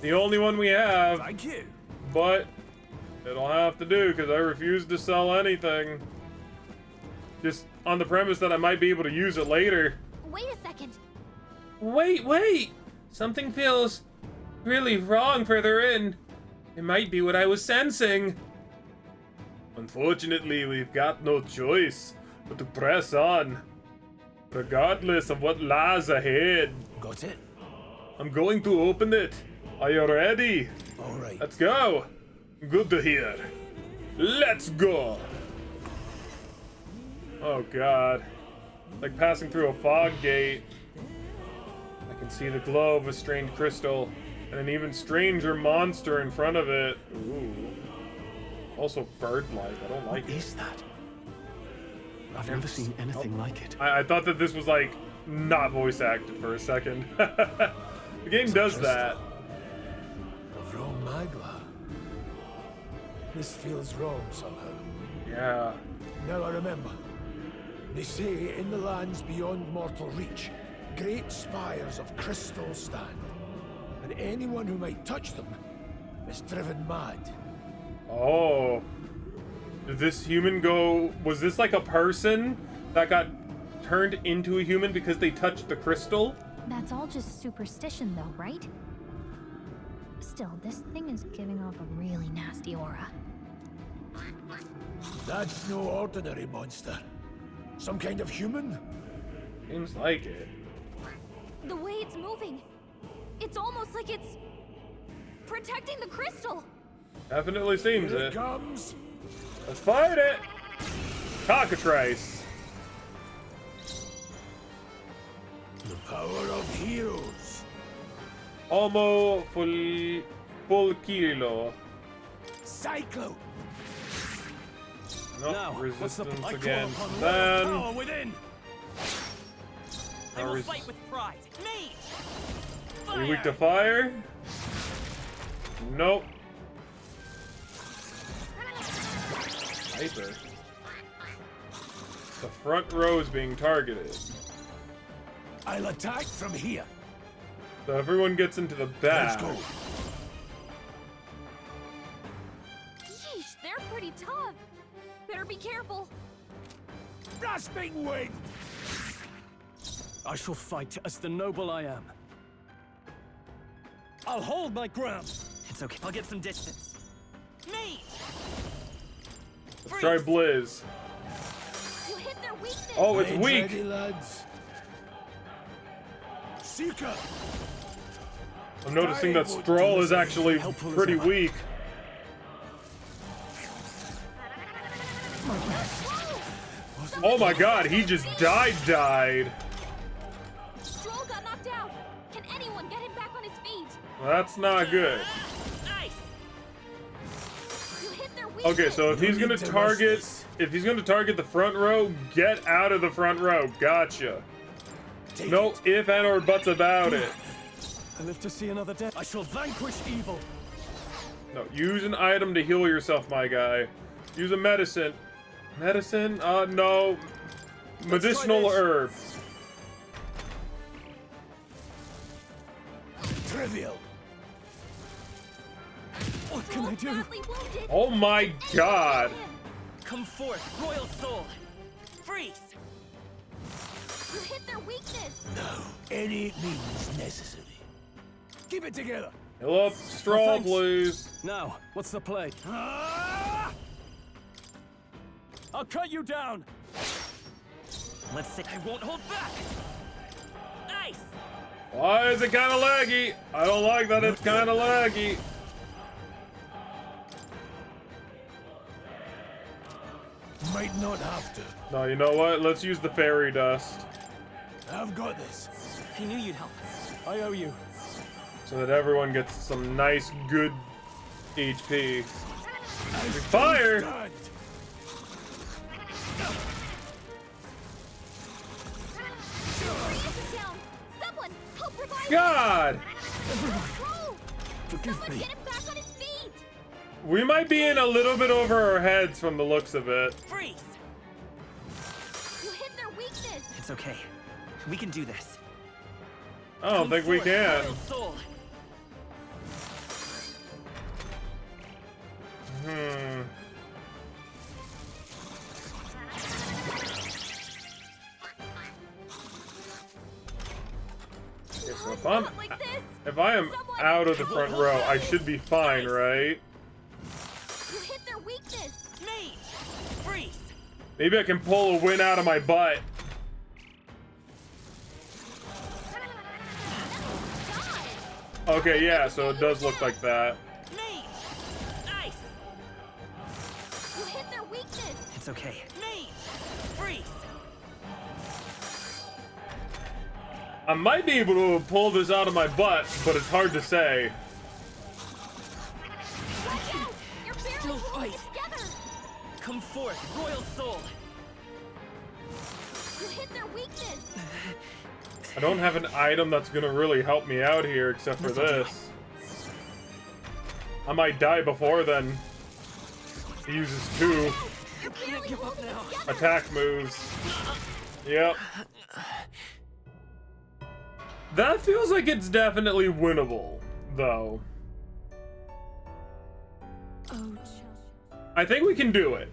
The only one we have. Thank you. But it'll have to do because I refuse to sell anything. Just on the premise that I might be able to use it later. Wait a second. Wait! Something feels really wrong further in. It might be what I was sensing. Unfortunately, we've got no choice but to press on, regardless of what lies ahead. Got it? I'm going to open it. Are you ready? All right. Let's go. Good to hear. Let's go. Oh God. Like passing through a fog gate. I can see the glow of a strange crystal and an even stranger monster in front of it. Ooh. Also bird-like. I don't like What it. is that? I've never seen anything like it. I thought that this was like not voice acted for a second. The game does that. Of wrong Magla. This feels wrong somehow. Yeah. Now I remember. They say in the lands beyond mortal reach, great spires of crystal stand, and anyone who might touch them is driven mad. Oh. Did this human go... Was this like a person that got turned into a human because they touched the crystal? That's all just superstition, though, right? Still, this thing is giving off a really nasty aura. That's no ordinary monster. Some kind of human? Seems like it. The way it's moving, it's almost like it's protecting the crystal. Definitely seems Here it it. comes. Let's fight it! Cockatrice. The power of heroes. Almo full kilo. Cyclone. Nope, Now, what's the resistance I call against upon them. royal power within. I will res- fight with pride. Me! Are you weak to fire? Nope. Sniper. The front row is being targeted. I'll attack from here. So everyone gets into the back. Let's go. Yeesh, they're pretty tough. Better be careful. Rasping wind. I shall fight as the noble I am. I'll hold my ground. It's okay. I'll get some distance. Me! Let's try Blizz. You hit their weakness. Oh, it's Blades weak. ready, lads. Seeker. I'm noticing that Stroll is actually Helpful as pretty ever. weak. Oh my god, he just died. Stroll got knocked out. Can anyone get him back on his feet? That's not good. Nice! You hit their weakness. Okay, so if he's gonna need to rush target, this. if he's gonna target the front row, get out of the front row. Gotcha. Take No it. if and or buts about it. I live to see another day. I shall vanquish evil. No, use an item to heal yourself, my guy. Use a medicine. Medicine? No. Medicinal this. herb. Trivial. What can I do? Badly wounded. Oh my god. Come forth, royal soul! Freeze! You hit their weakness. No. Any means necessary. Keep it together. Heal up, Stroll, thanks. please. Now, what's the play? Ah! I'll cut you down. Let's see. I won't hold back! Nice! Why is it kind of laggy? I don't like that it's kind of laggy. Might not have to. No, you know what? Let's use the fairy dust I've got this. I knew you'd help. I owe you. so that everyone gets some nice, good HP. Fire! Stand. Radius is down. Someone help revive God! Stroll. Forgive Someone me. get him back on his feet. We might be in a little bit over our heads from the looks of it. Freeze! You hit their weakness. It's okay. We can do this. I don't think we can. Royal soul! Okay, so if I am out of the front row, I should be fine, right? You hit their weakness. Mage! Freeze! Maybe I can pull a win out of my butt. Okay, yeah, so it does look like that. Mage! Nice! You hit their weakness. It's okay. Mage! Freeze! I might be able to pull this out of my butt, but it's hard to say. Watch out! You're barely Still holding fight. it together. Come forth, Royal Soul! You hit their weakness. I don't have an item that's gonna really help me out here except for this. I might die before then. He uses 2 You're Can't barely give up holding it now. together. attack moves. Yep. That feels like it's definitely winnable, though. Oh, I think we can do it.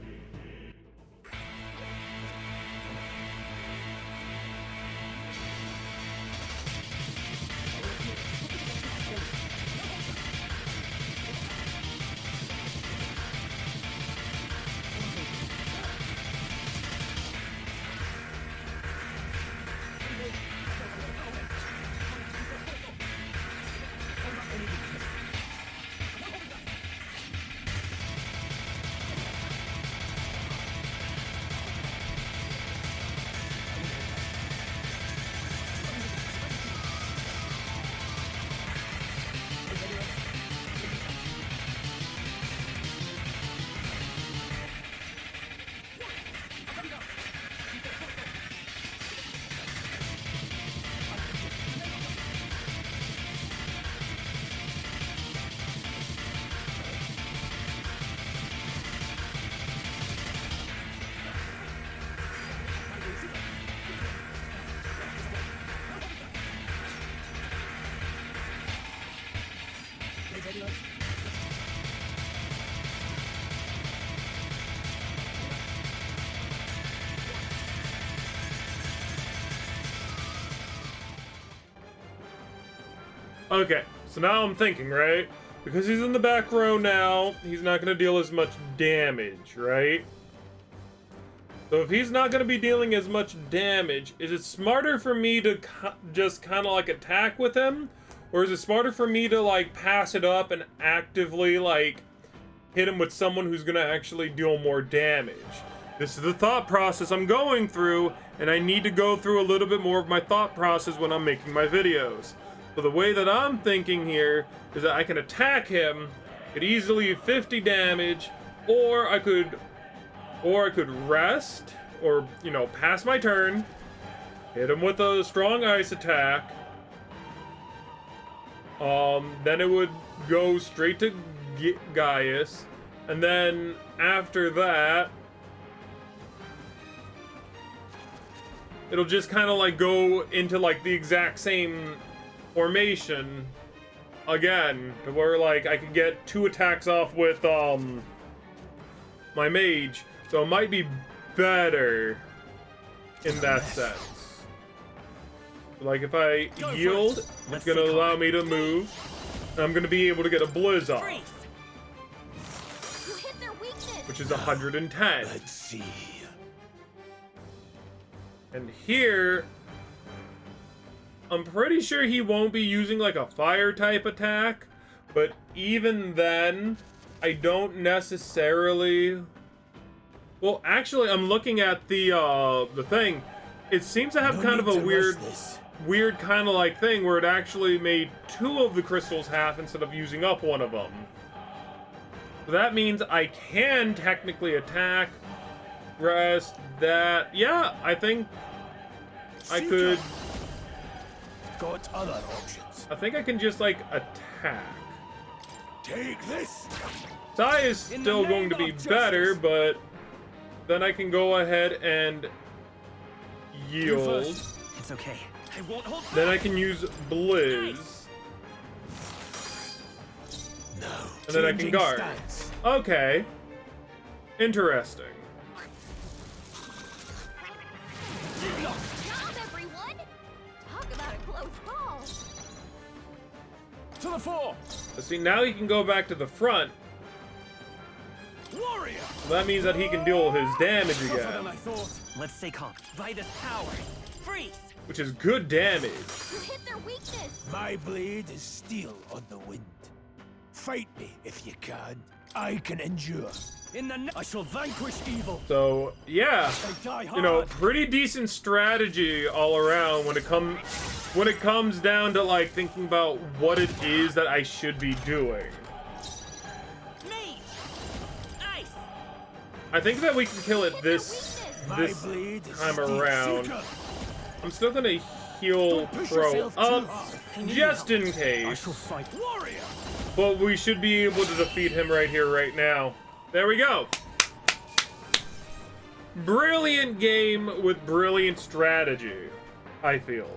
Okay, so now I'm thinking, right? Because he's in the back row now, he's not going to deal as much damage, right? So if he's not going to be dealing as much damage, is it smarter for me to just kind of like attack with him? Or is it smarter for me to like pass it up and actively like hit him with someone who's going to actually deal more damage? This is the thought process I'm going through, and I need to go through a little bit more of my thought process when I'm making my videos. So the way that I'm thinking here is that I can attack him, get easily 50 damage, or I could rest, or, you know, pass my turn, hit him with a strong ice attack. Then it would go straight to Gaius, and then after that, it'll just kind of like go into like the exact same formation again, to where like I could get 2 attacks off with my mage, so it might be better in that sense. Like if I yield, it's gonna allow me to move, and I'm gonna be able to get a blizz off, You hit their weakness. which is 110. Let's see. And here, I'm pretty sure he won't be using like a fire type attack, but even then, I don't necessarily. Well, actually, I'm looking at the thing. It seems to have kind of a weird kind of like thing where it actually made 2 of the crystals half instead of using up 1 of them. So that means I can technically attack, rest, that. Yeah, I think I could. Got other options. I think I can just like attack. Take this. Sai is still going to be better, but then I can go ahead and yield. It's okay. I won't hold back. Then I can use Blizz. No. And then I can Changing guard. stance. Okay. Interesting. Job, everyone! Talk about a close call. To the fore! So see, now he can go back to the front. Warrior! So that means that he can deal his damage Tougher than again, I thought. Let's stay calm. By this power. Freeze! which is good damage. You hit their weakness. My blade is steel on the wind. Fight me if you can. I can endure. I shall vanquish evil. So yeah, I die hard. you know, pretty decent strategy all around when it comes down to like thinking about what it is that I should be doing. Mage! Ice! I think that we can kill it this My blade is time steel. around. Seeker. I'm still gonna heal Push Pro yourself too up hard. just in I case, shall fight. Warrior! but we should be able to defeat him right here, right now. There we go. Brilliant game with brilliant strategy, I feel.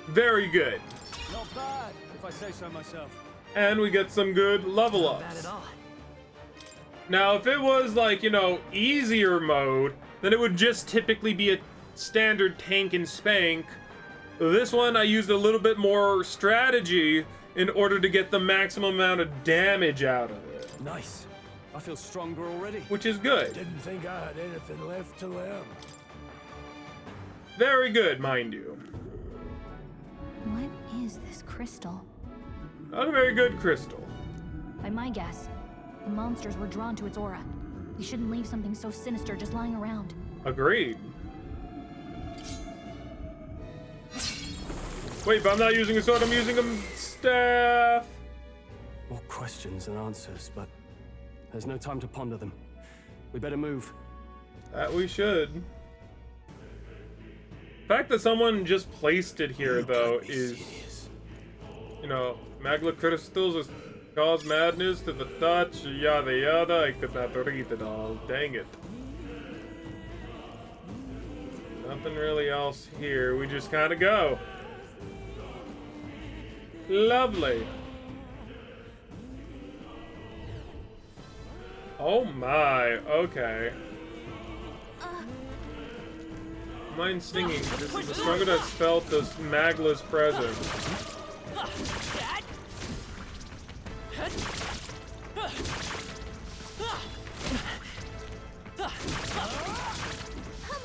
Very good. Not bad, if I say so myself. And we get some good level Not bad ups. at all. Now, if it was like, you know, easier mode, then it would just typically be a standard tank and spank. This one, I used a little bit more strategy in order to get the maximum amount of damage out of it, Nice. I feel stronger already. which is good. Didn't think I had anything left to learn. Very good, mind you. What is this crystal? Not a very good crystal. By my guess, the monsters were drawn to its aura. We shouldn't leave something so sinister just lying around. Agreed. Wait, but I'm not using a sword, I'm using a staff. More questions than answers, but there's no time to ponder them. We better move. That we should. The fact that someone just placed it here, You though, can't be is, serious. you know, magma crystals cause madness to the touch, yada yada. I could not read it all. Dang it. Nothing really else here. We just kind of go. Lovely. Oh my, okay. Mine's stinging. This is the stronger that's felt this Magla's presence.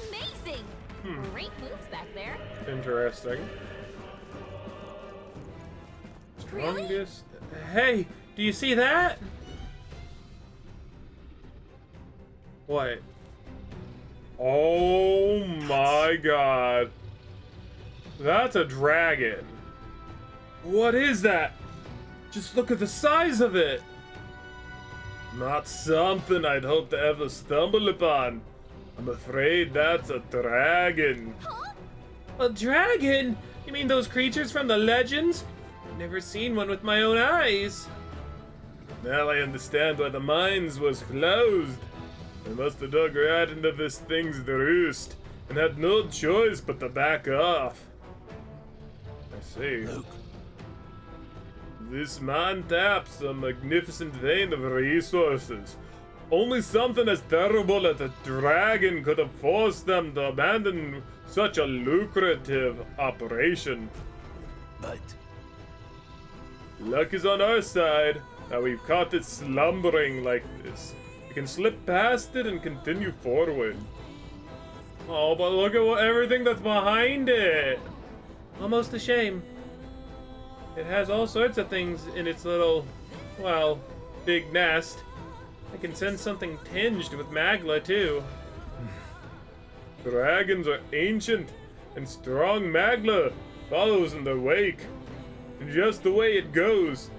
Amazing! Great moves back there. Interesting. Really? Strongest. Hey, do you see that? What? Oh my god. That's a dragon. What is that? Just look at the size of it. Not something I'd hope to ever stumble upon. I'm afraid that's a dragon. Huh? A dragon? You mean those creatures from the legends? I've never seen one with my own eyes. Now I understand why the mines was closed. They must have dug right into this thing's roost and had no choice but to back off. I see. Look, This mine taps a magnificent vein of resources. Only something as terrible as a dragon could have forced them to abandon such a lucrative operation. but Luck is on our side. Now we've caught it slumbering like this. We can slip past it and continue forward. Oh, but look at everything that's behind it. Almost a shame. It has all sorts of things in its little, well, big nest. I can sense something tinged with magla too. Dragons are ancient, and strong magla follows in their wake. And just the way it goes.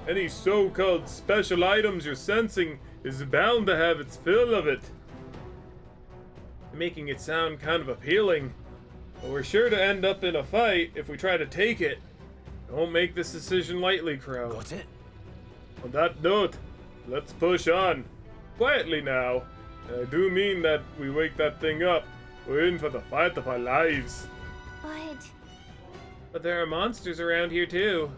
Any so-called special items you're sensing is bound to have its fill of it. Making it sound kind of appealing, but we're sure to end up in a fight if we try to take it. Don't make this decision lightly, Crow. got it? On that note, let's push on. Quietly now. And I do mean that we wake that thing up. We're in for the fight of our lives. But there are monsters around here too.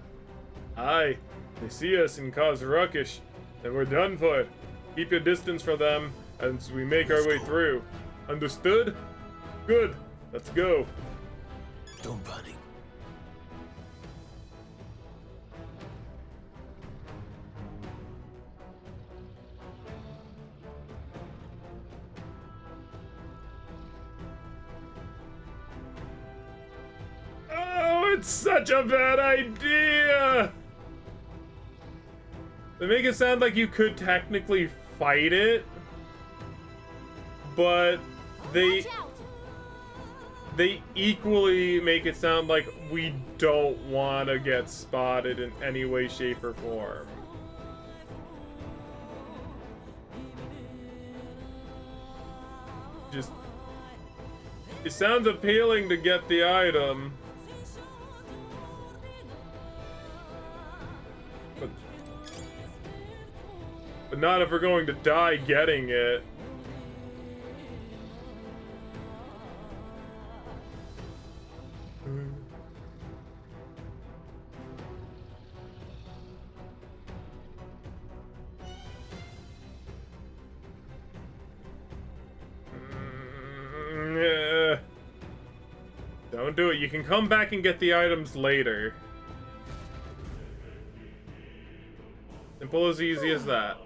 Aye, they see us and cause ruckish. then we're done for. Keep your distance from them as we make our way through. Understood? Good. Let's go. Don't panic. Oh, it's such a bad idea! They make it sound like you could technically fight it, but they equally make it sound like we don't want to get spotted in any way, shape, or form. Just, it sounds appealing to get the item, but not if we're going to die getting it. Don't do it. You can come back and get the items later. Simple as easy as that.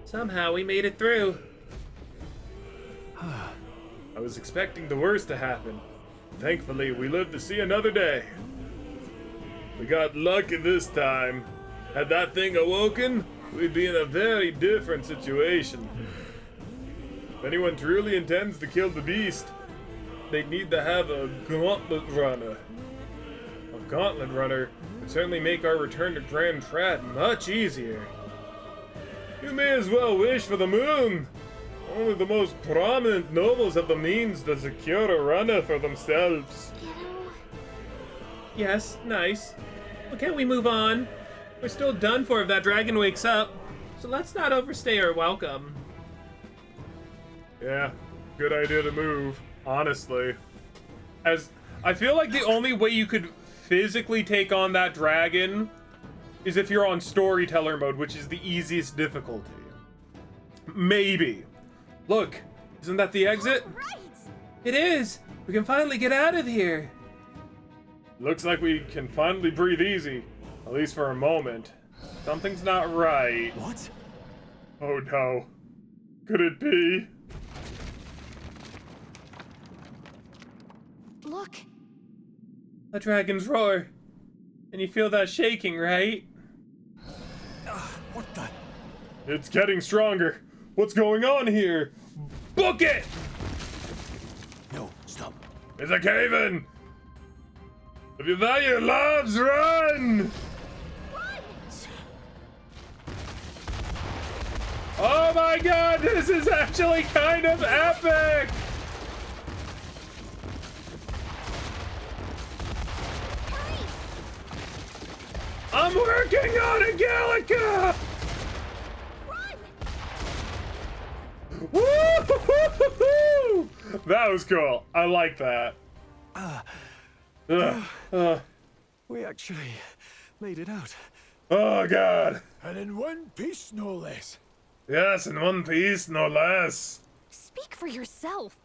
Somehow we made it through. I was expecting the worst to happen. Thankfully, we lived to see another day. We got lucky this time. Had that thing awoken, we'd be in a very different situation. If anyone truly intends to kill the beast, they'd need to have a gauntlet runner. A gauntlet runner would certainly make our return to Grand Trad much easier. You may as well wish for the moon. Only the most prominent nobles have the means to secure a runner for themselves. Yes, nice. Well, can't we move on? We're still done for if that dragon wakes up. So let's not overstay our welcome. Yeah, good idea to move, honestly. As I feel like the only way you could physically take on that dragon is if you're on storyteller mode, which is the easiest difficulty. Maybe. Look, isn't that the exit? Right! It is! We can finally get out of here! Looks like we can finally breathe easy. At least for a moment. Something's not right. What? Oh no. Could it be? Look! A dragon's roar. And you feel that shaking, right? What the? It's getting stronger. What's going on here? Book it! No, stop. It's a cave-in! If you value your lives, run! Oh my god, this is actually kind of epic! I'm working on it, Gallica! Woo-hoo-hoo-hoo! That was cool. I like that. We actually made it out. Oh god. And in one piece, no less. Yes, in one piece, no less. Speak for yourself.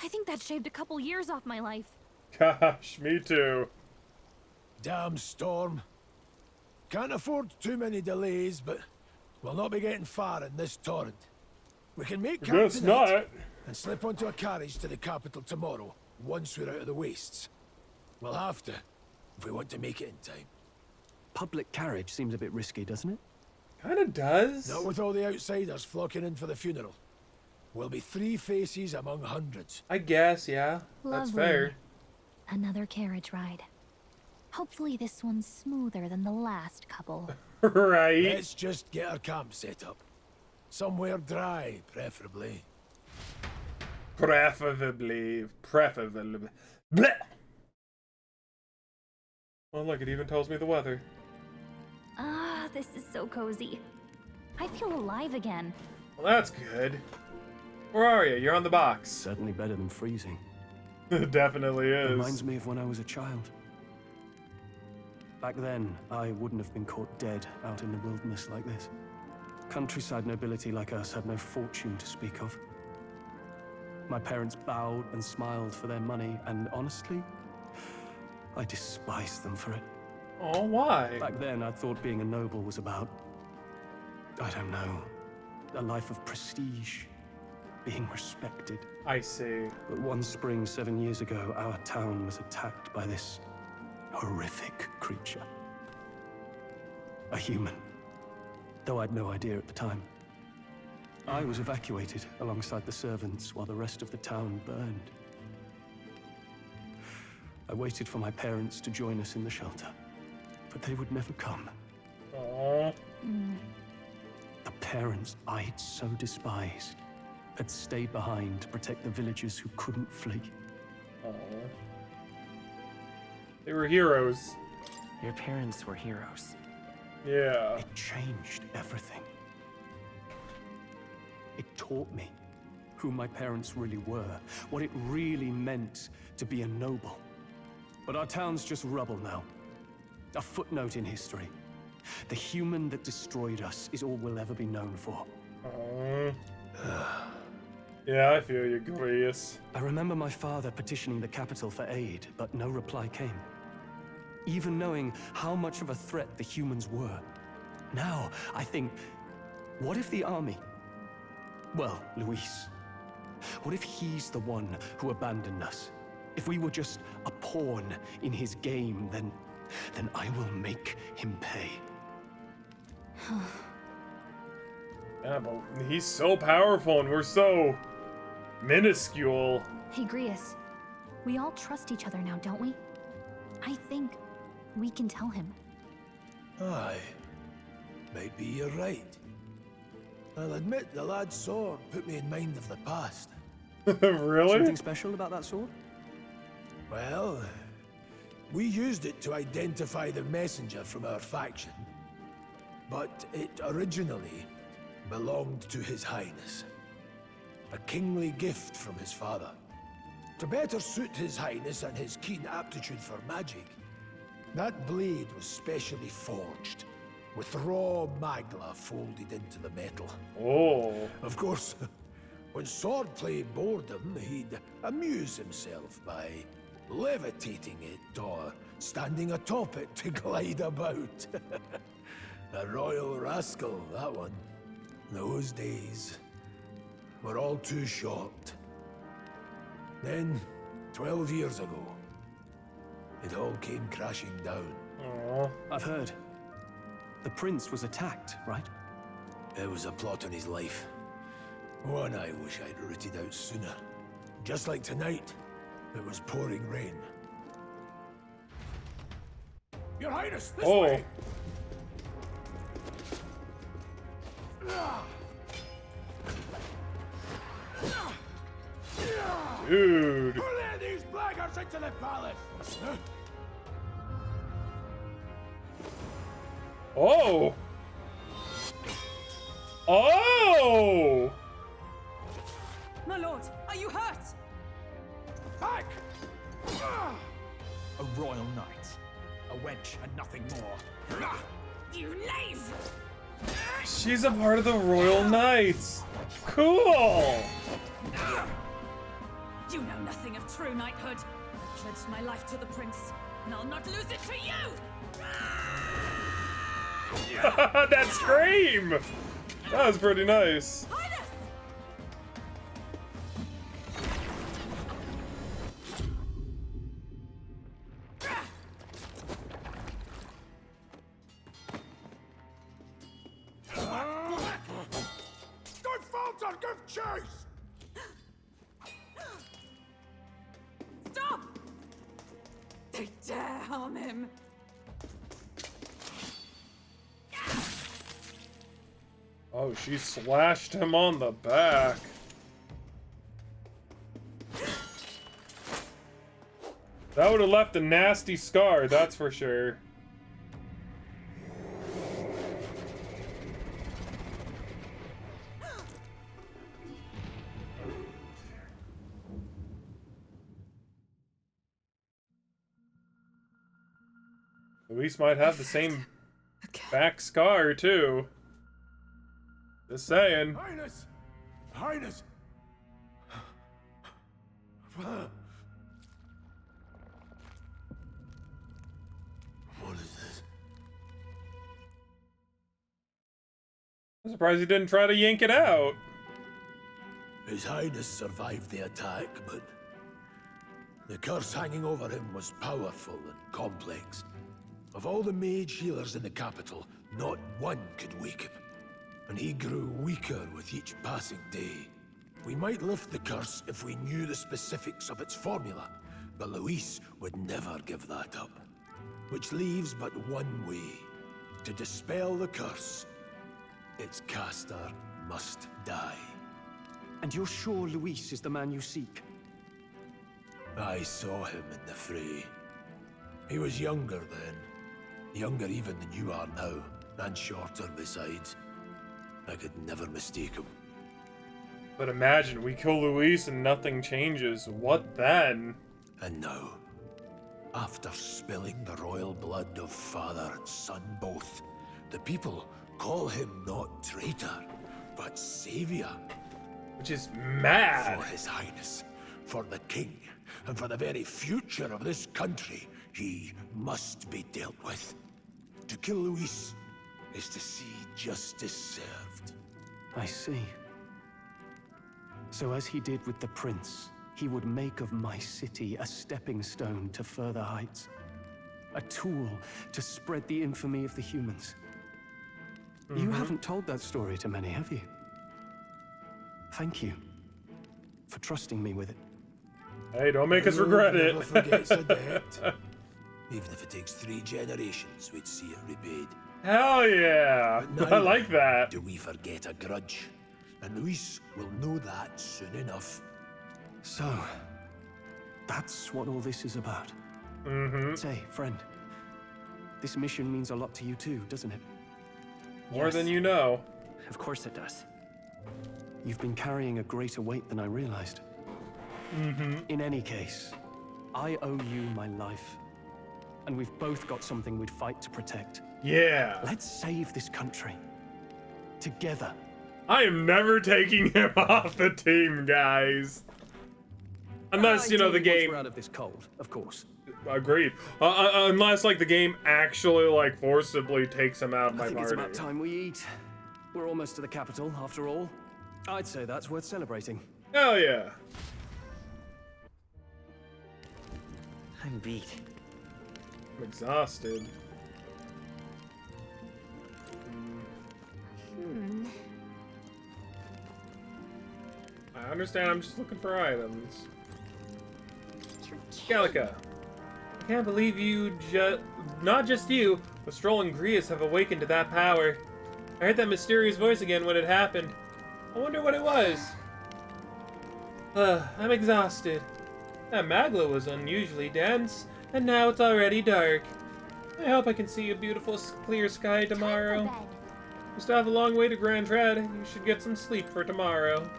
I think that shaved a couple years off my life. Gosh, me too. Damn storm. Can't afford too many delays, but we'll not be getting far in this torrent. We can make camp Guess tonight not. and slip onto a carriage to the capital tomorrow, once we're out of the wastes. We'll have to, if we want to make it in time. Public carriage seems a bit risky, doesn't it? Kinda does. Not with all the outsiders flocking in for the funeral. We'll be 3 faces among hundreds. I guess, yeah. That's Lovely. fair. Another carriage ride. Hopefully this one's smoother than the last couple. Right? Let's just get our camp set up. Somewhere dry, preferably. Preferably. Blech! Oh look, it even tells me the weather. Ah, this is so cozy. I feel alive again. Well, that's good. Where are you? You're on the box. Certainly better than freezing. It definitely is. Reminds me of when I was a child. Back then, I wouldn't have been caught dead out in the wilderness like this. Countryside nobility like us had no fortune to speak of. My parents bowed and smiled for their money, and honestly, I despised them for it. Oh, why? Back then, I thought being a noble was about, I don't know, a life of prestige, being respected. I see. But one spring 7 years ago, our town was attacked by this horrific creature. A human, though I'd no idea at the time. I was evacuated alongside the servants while the rest of the town burned. I waited for my parents to join us in the shelter, but they would never come. Aww. The parents I'd so despised had stayed behind to protect the villagers who couldn't flee. Aww. They were heroes. Your parents were heroes. Yeah. It changed everything. It taught me who my parents really were, what it really meant to be a noble. But our town's just rubble now. A footnote in history. The human that destroyed us is all we'll ever be known for. Aww. Yeah, I feel you, Grace. I remember my father petitioning the capital for aid, but no reply came. Even knowing how much of a threat the humans were. Now, I think, what if the army? Well, Luis. What if he's the one who abandoned us? If we were just a pawn in his game, then I will make him pay. Yeah, but he's so powerful and we're so minuscule. Hey, Grius. We all trust each other now, don't we? I think we can tell him. Aye. Maybe you're right. I'll admit the lad's sword put me in mind of the past. Really? Something special about that sword? Well, we used it to identify the messenger from our faction. But it originally belonged to His Highness. A kingly gift from his father. To better suit His Highness and his keen aptitude for magic, that blade was specially forged, with raw magla folded into the metal. Oh. Of course, when swordplay bored him, he'd amuse himself by levitating it or standing atop it to glide about. A royal rascal, that one. Those days were all too short. Then, 12 years ago, it all came crashing down. Aww. I've heard. The prince was attacked, right? It was a plot on his life. One I wish I'd rooted out sooner. Just like tonight, it was pouring rain. Your Highness, this way! Dude. Pull in these blackguards into the palace! Oh. Oh. My lord, are you hurt? Back! A royal knight. A wench and nothing more. You knave! She's a part of the Royal Knights. Cool. You know nothing of true knighthood. I pledged my life to the prince, and I'll not lose it to you! That scream. That was pretty nice. Highness! Don't falter, give chase! Stop! They dare harm him. Oh, she slashed him on the back. That would have left a nasty scar, that's for sure. Luis might have the same back scar, too. Just saying. Highness! Highness! What is this? I'm surprised he didn't try to yank it out. His Highness survived the attack, but the curse hanging over him was powerful and complex. Of all the mage healers in the capital, not one could wake him. And he grew weaker with each passing day. We might lift the curse if we knew the specifics of its formula, but Luis would never give that up. Which leaves but one way. To dispel the curse, its caster must die. And you're sure Luis is the man you seek? I saw him in the fray. He was younger then. Younger even than you are now, and shorter besides. I could never mistake him. But imagine, we kill Luis and nothing changes. What then? And now, after spilling the royal blood of father and son both, the people call him not traitor, but savior. Which is mad. For his highness, for the king, and for the very future of this country, he must be dealt with. To kill Luis is to see justice served. I see. So as he did with the prince, he would make of my city a stepping stone to further heights. A tool to spread the infamy of the humans. You haven't told that story to many, have you? Thank you for trusting me with it. Hey, don't make us regret it. Never forgets a debt. Even if it takes 3 generations, we'd see it repaid. Hell yeah. But I like that. Do we forget a grudge? And Luis will know that soon enough. So, that's what all this is about. Say, friend, this mission means a lot to you too, doesn't it? More than you know. Of course it does. You've been carrying a greater weight than I realized. In any case, I owe you my life. And we've both got something we'd fight to protect. Yeah. Let's save this country. Together. I am never taking him off the team, guys. Unless, you know, the Ideally, once game... we're out of this cold, of course. Agreed. Unless, like, the game actually, like, forcibly takes him out of I my think party. it's about time we eat. We're almost to the capital, after all. I'd say that's worth celebrating. Hell yeah. I'm beat. I'm exhausted. I understand, I'm just looking for items. Gallica. I can't believe you not just you, but Stroll and Grius have awakened to that power. I heard that mysterious voice again when it happened. I wonder what it was. I'm exhausted. That Magla was unusually dense, and now it's already dark. I hope I can see a beautiful, clear sky tomorrow. We still have a long way to Grand Tread. You should get some sleep for tomorrow.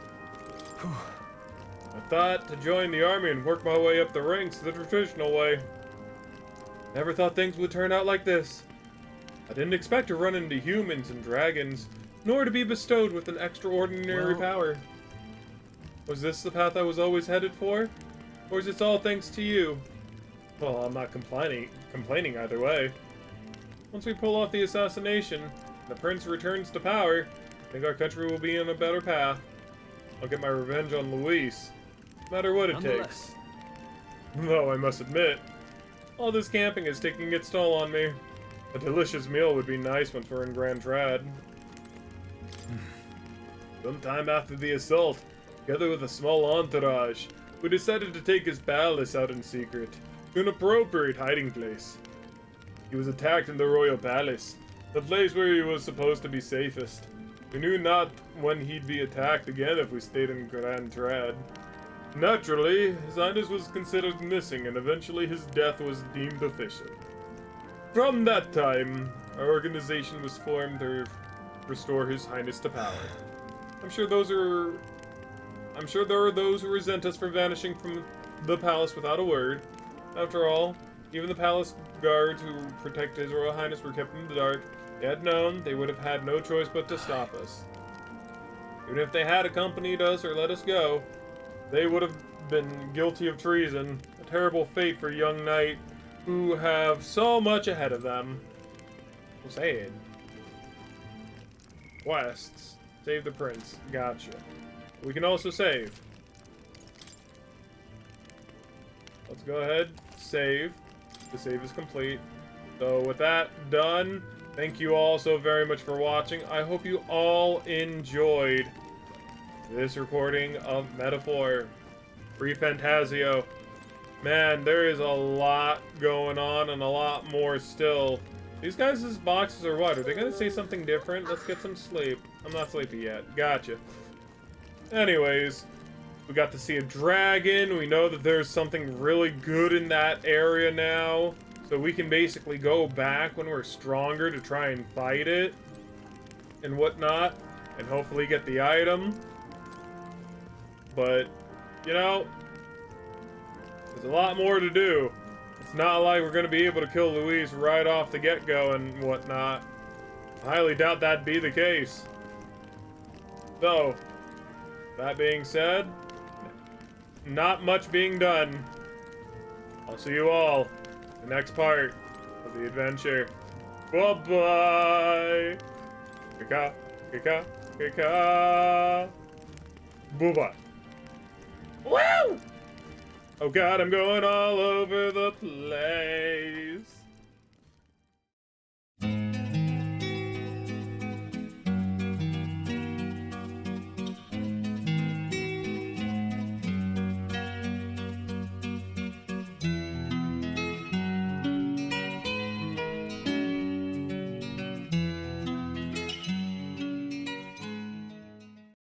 I thought to join the army and work my way up the ranks the traditional way. Never thought things would turn out like this. I didn't expect to run into humans and dragons, nor to be bestowed with an extraordinary power. Was this the path I was always headed for? Or is this all thanks to you? Well, I'm not complaining either way. Once we pull off the assassination, and the prince returns to power, I think our country will be on a better path. I'll get my revenge on Luis, no matter what it takes. Though I must admit, all this camping is taking its toll on me. A delicious meal would be nice once we're in Grand Trad. Sometime after the assault, together with a small entourage, we decided to take his palace out in secret, to an appropriate hiding place. He was attacked in the royal palace, the place where he was supposed to be safest. We knew not when he'd be attacked again if we stayed in Grand Trad. Naturally, His Highness was considered missing, and eventually his death was deemed official. From that time, our organization was formed to restore His Highness to power. I'm sure there are those who resent us for vanishing from the palace without a word. After all, even the palace guards who protected His Royal Highness were kept in the dark. If they had known, they would have had no choice but to stop us. Even if they had accompanied us or let us go, they would have been guilty of treason. A terrible fate for a young knight who have so much ahead of them. Just saying. Quests. Save the prince. Gotcha. We can also save. Let's go ahead. Save. The save is complete. So with that done, thank you all so very much for watching. I hope you all enjoyed this recording of Metaphor. ReFantazio. Man, there is a lot going on and a lot more still. These guys' boxes are what? Are they gonna say something different? Let's get some sleep. I'm not sleepy yet. Gotcha. Anyways, we got to see a dragon. We know that there's something really good in that area now. So we can basically go back when we're stronger to try and fight it and whatnot. And hopefully get the item. But, you know, there's a lot more to do. It's not like we're going to be able to kill Luis right off the get-go and whatnot. I highly doubt that'd be the case. So, that being said, not much being done. I'll see you all in the next part of the adventure. Bye-bye! Kika, kika, kika. Bye-bye. Woo! Oh god, I'm going all over the place.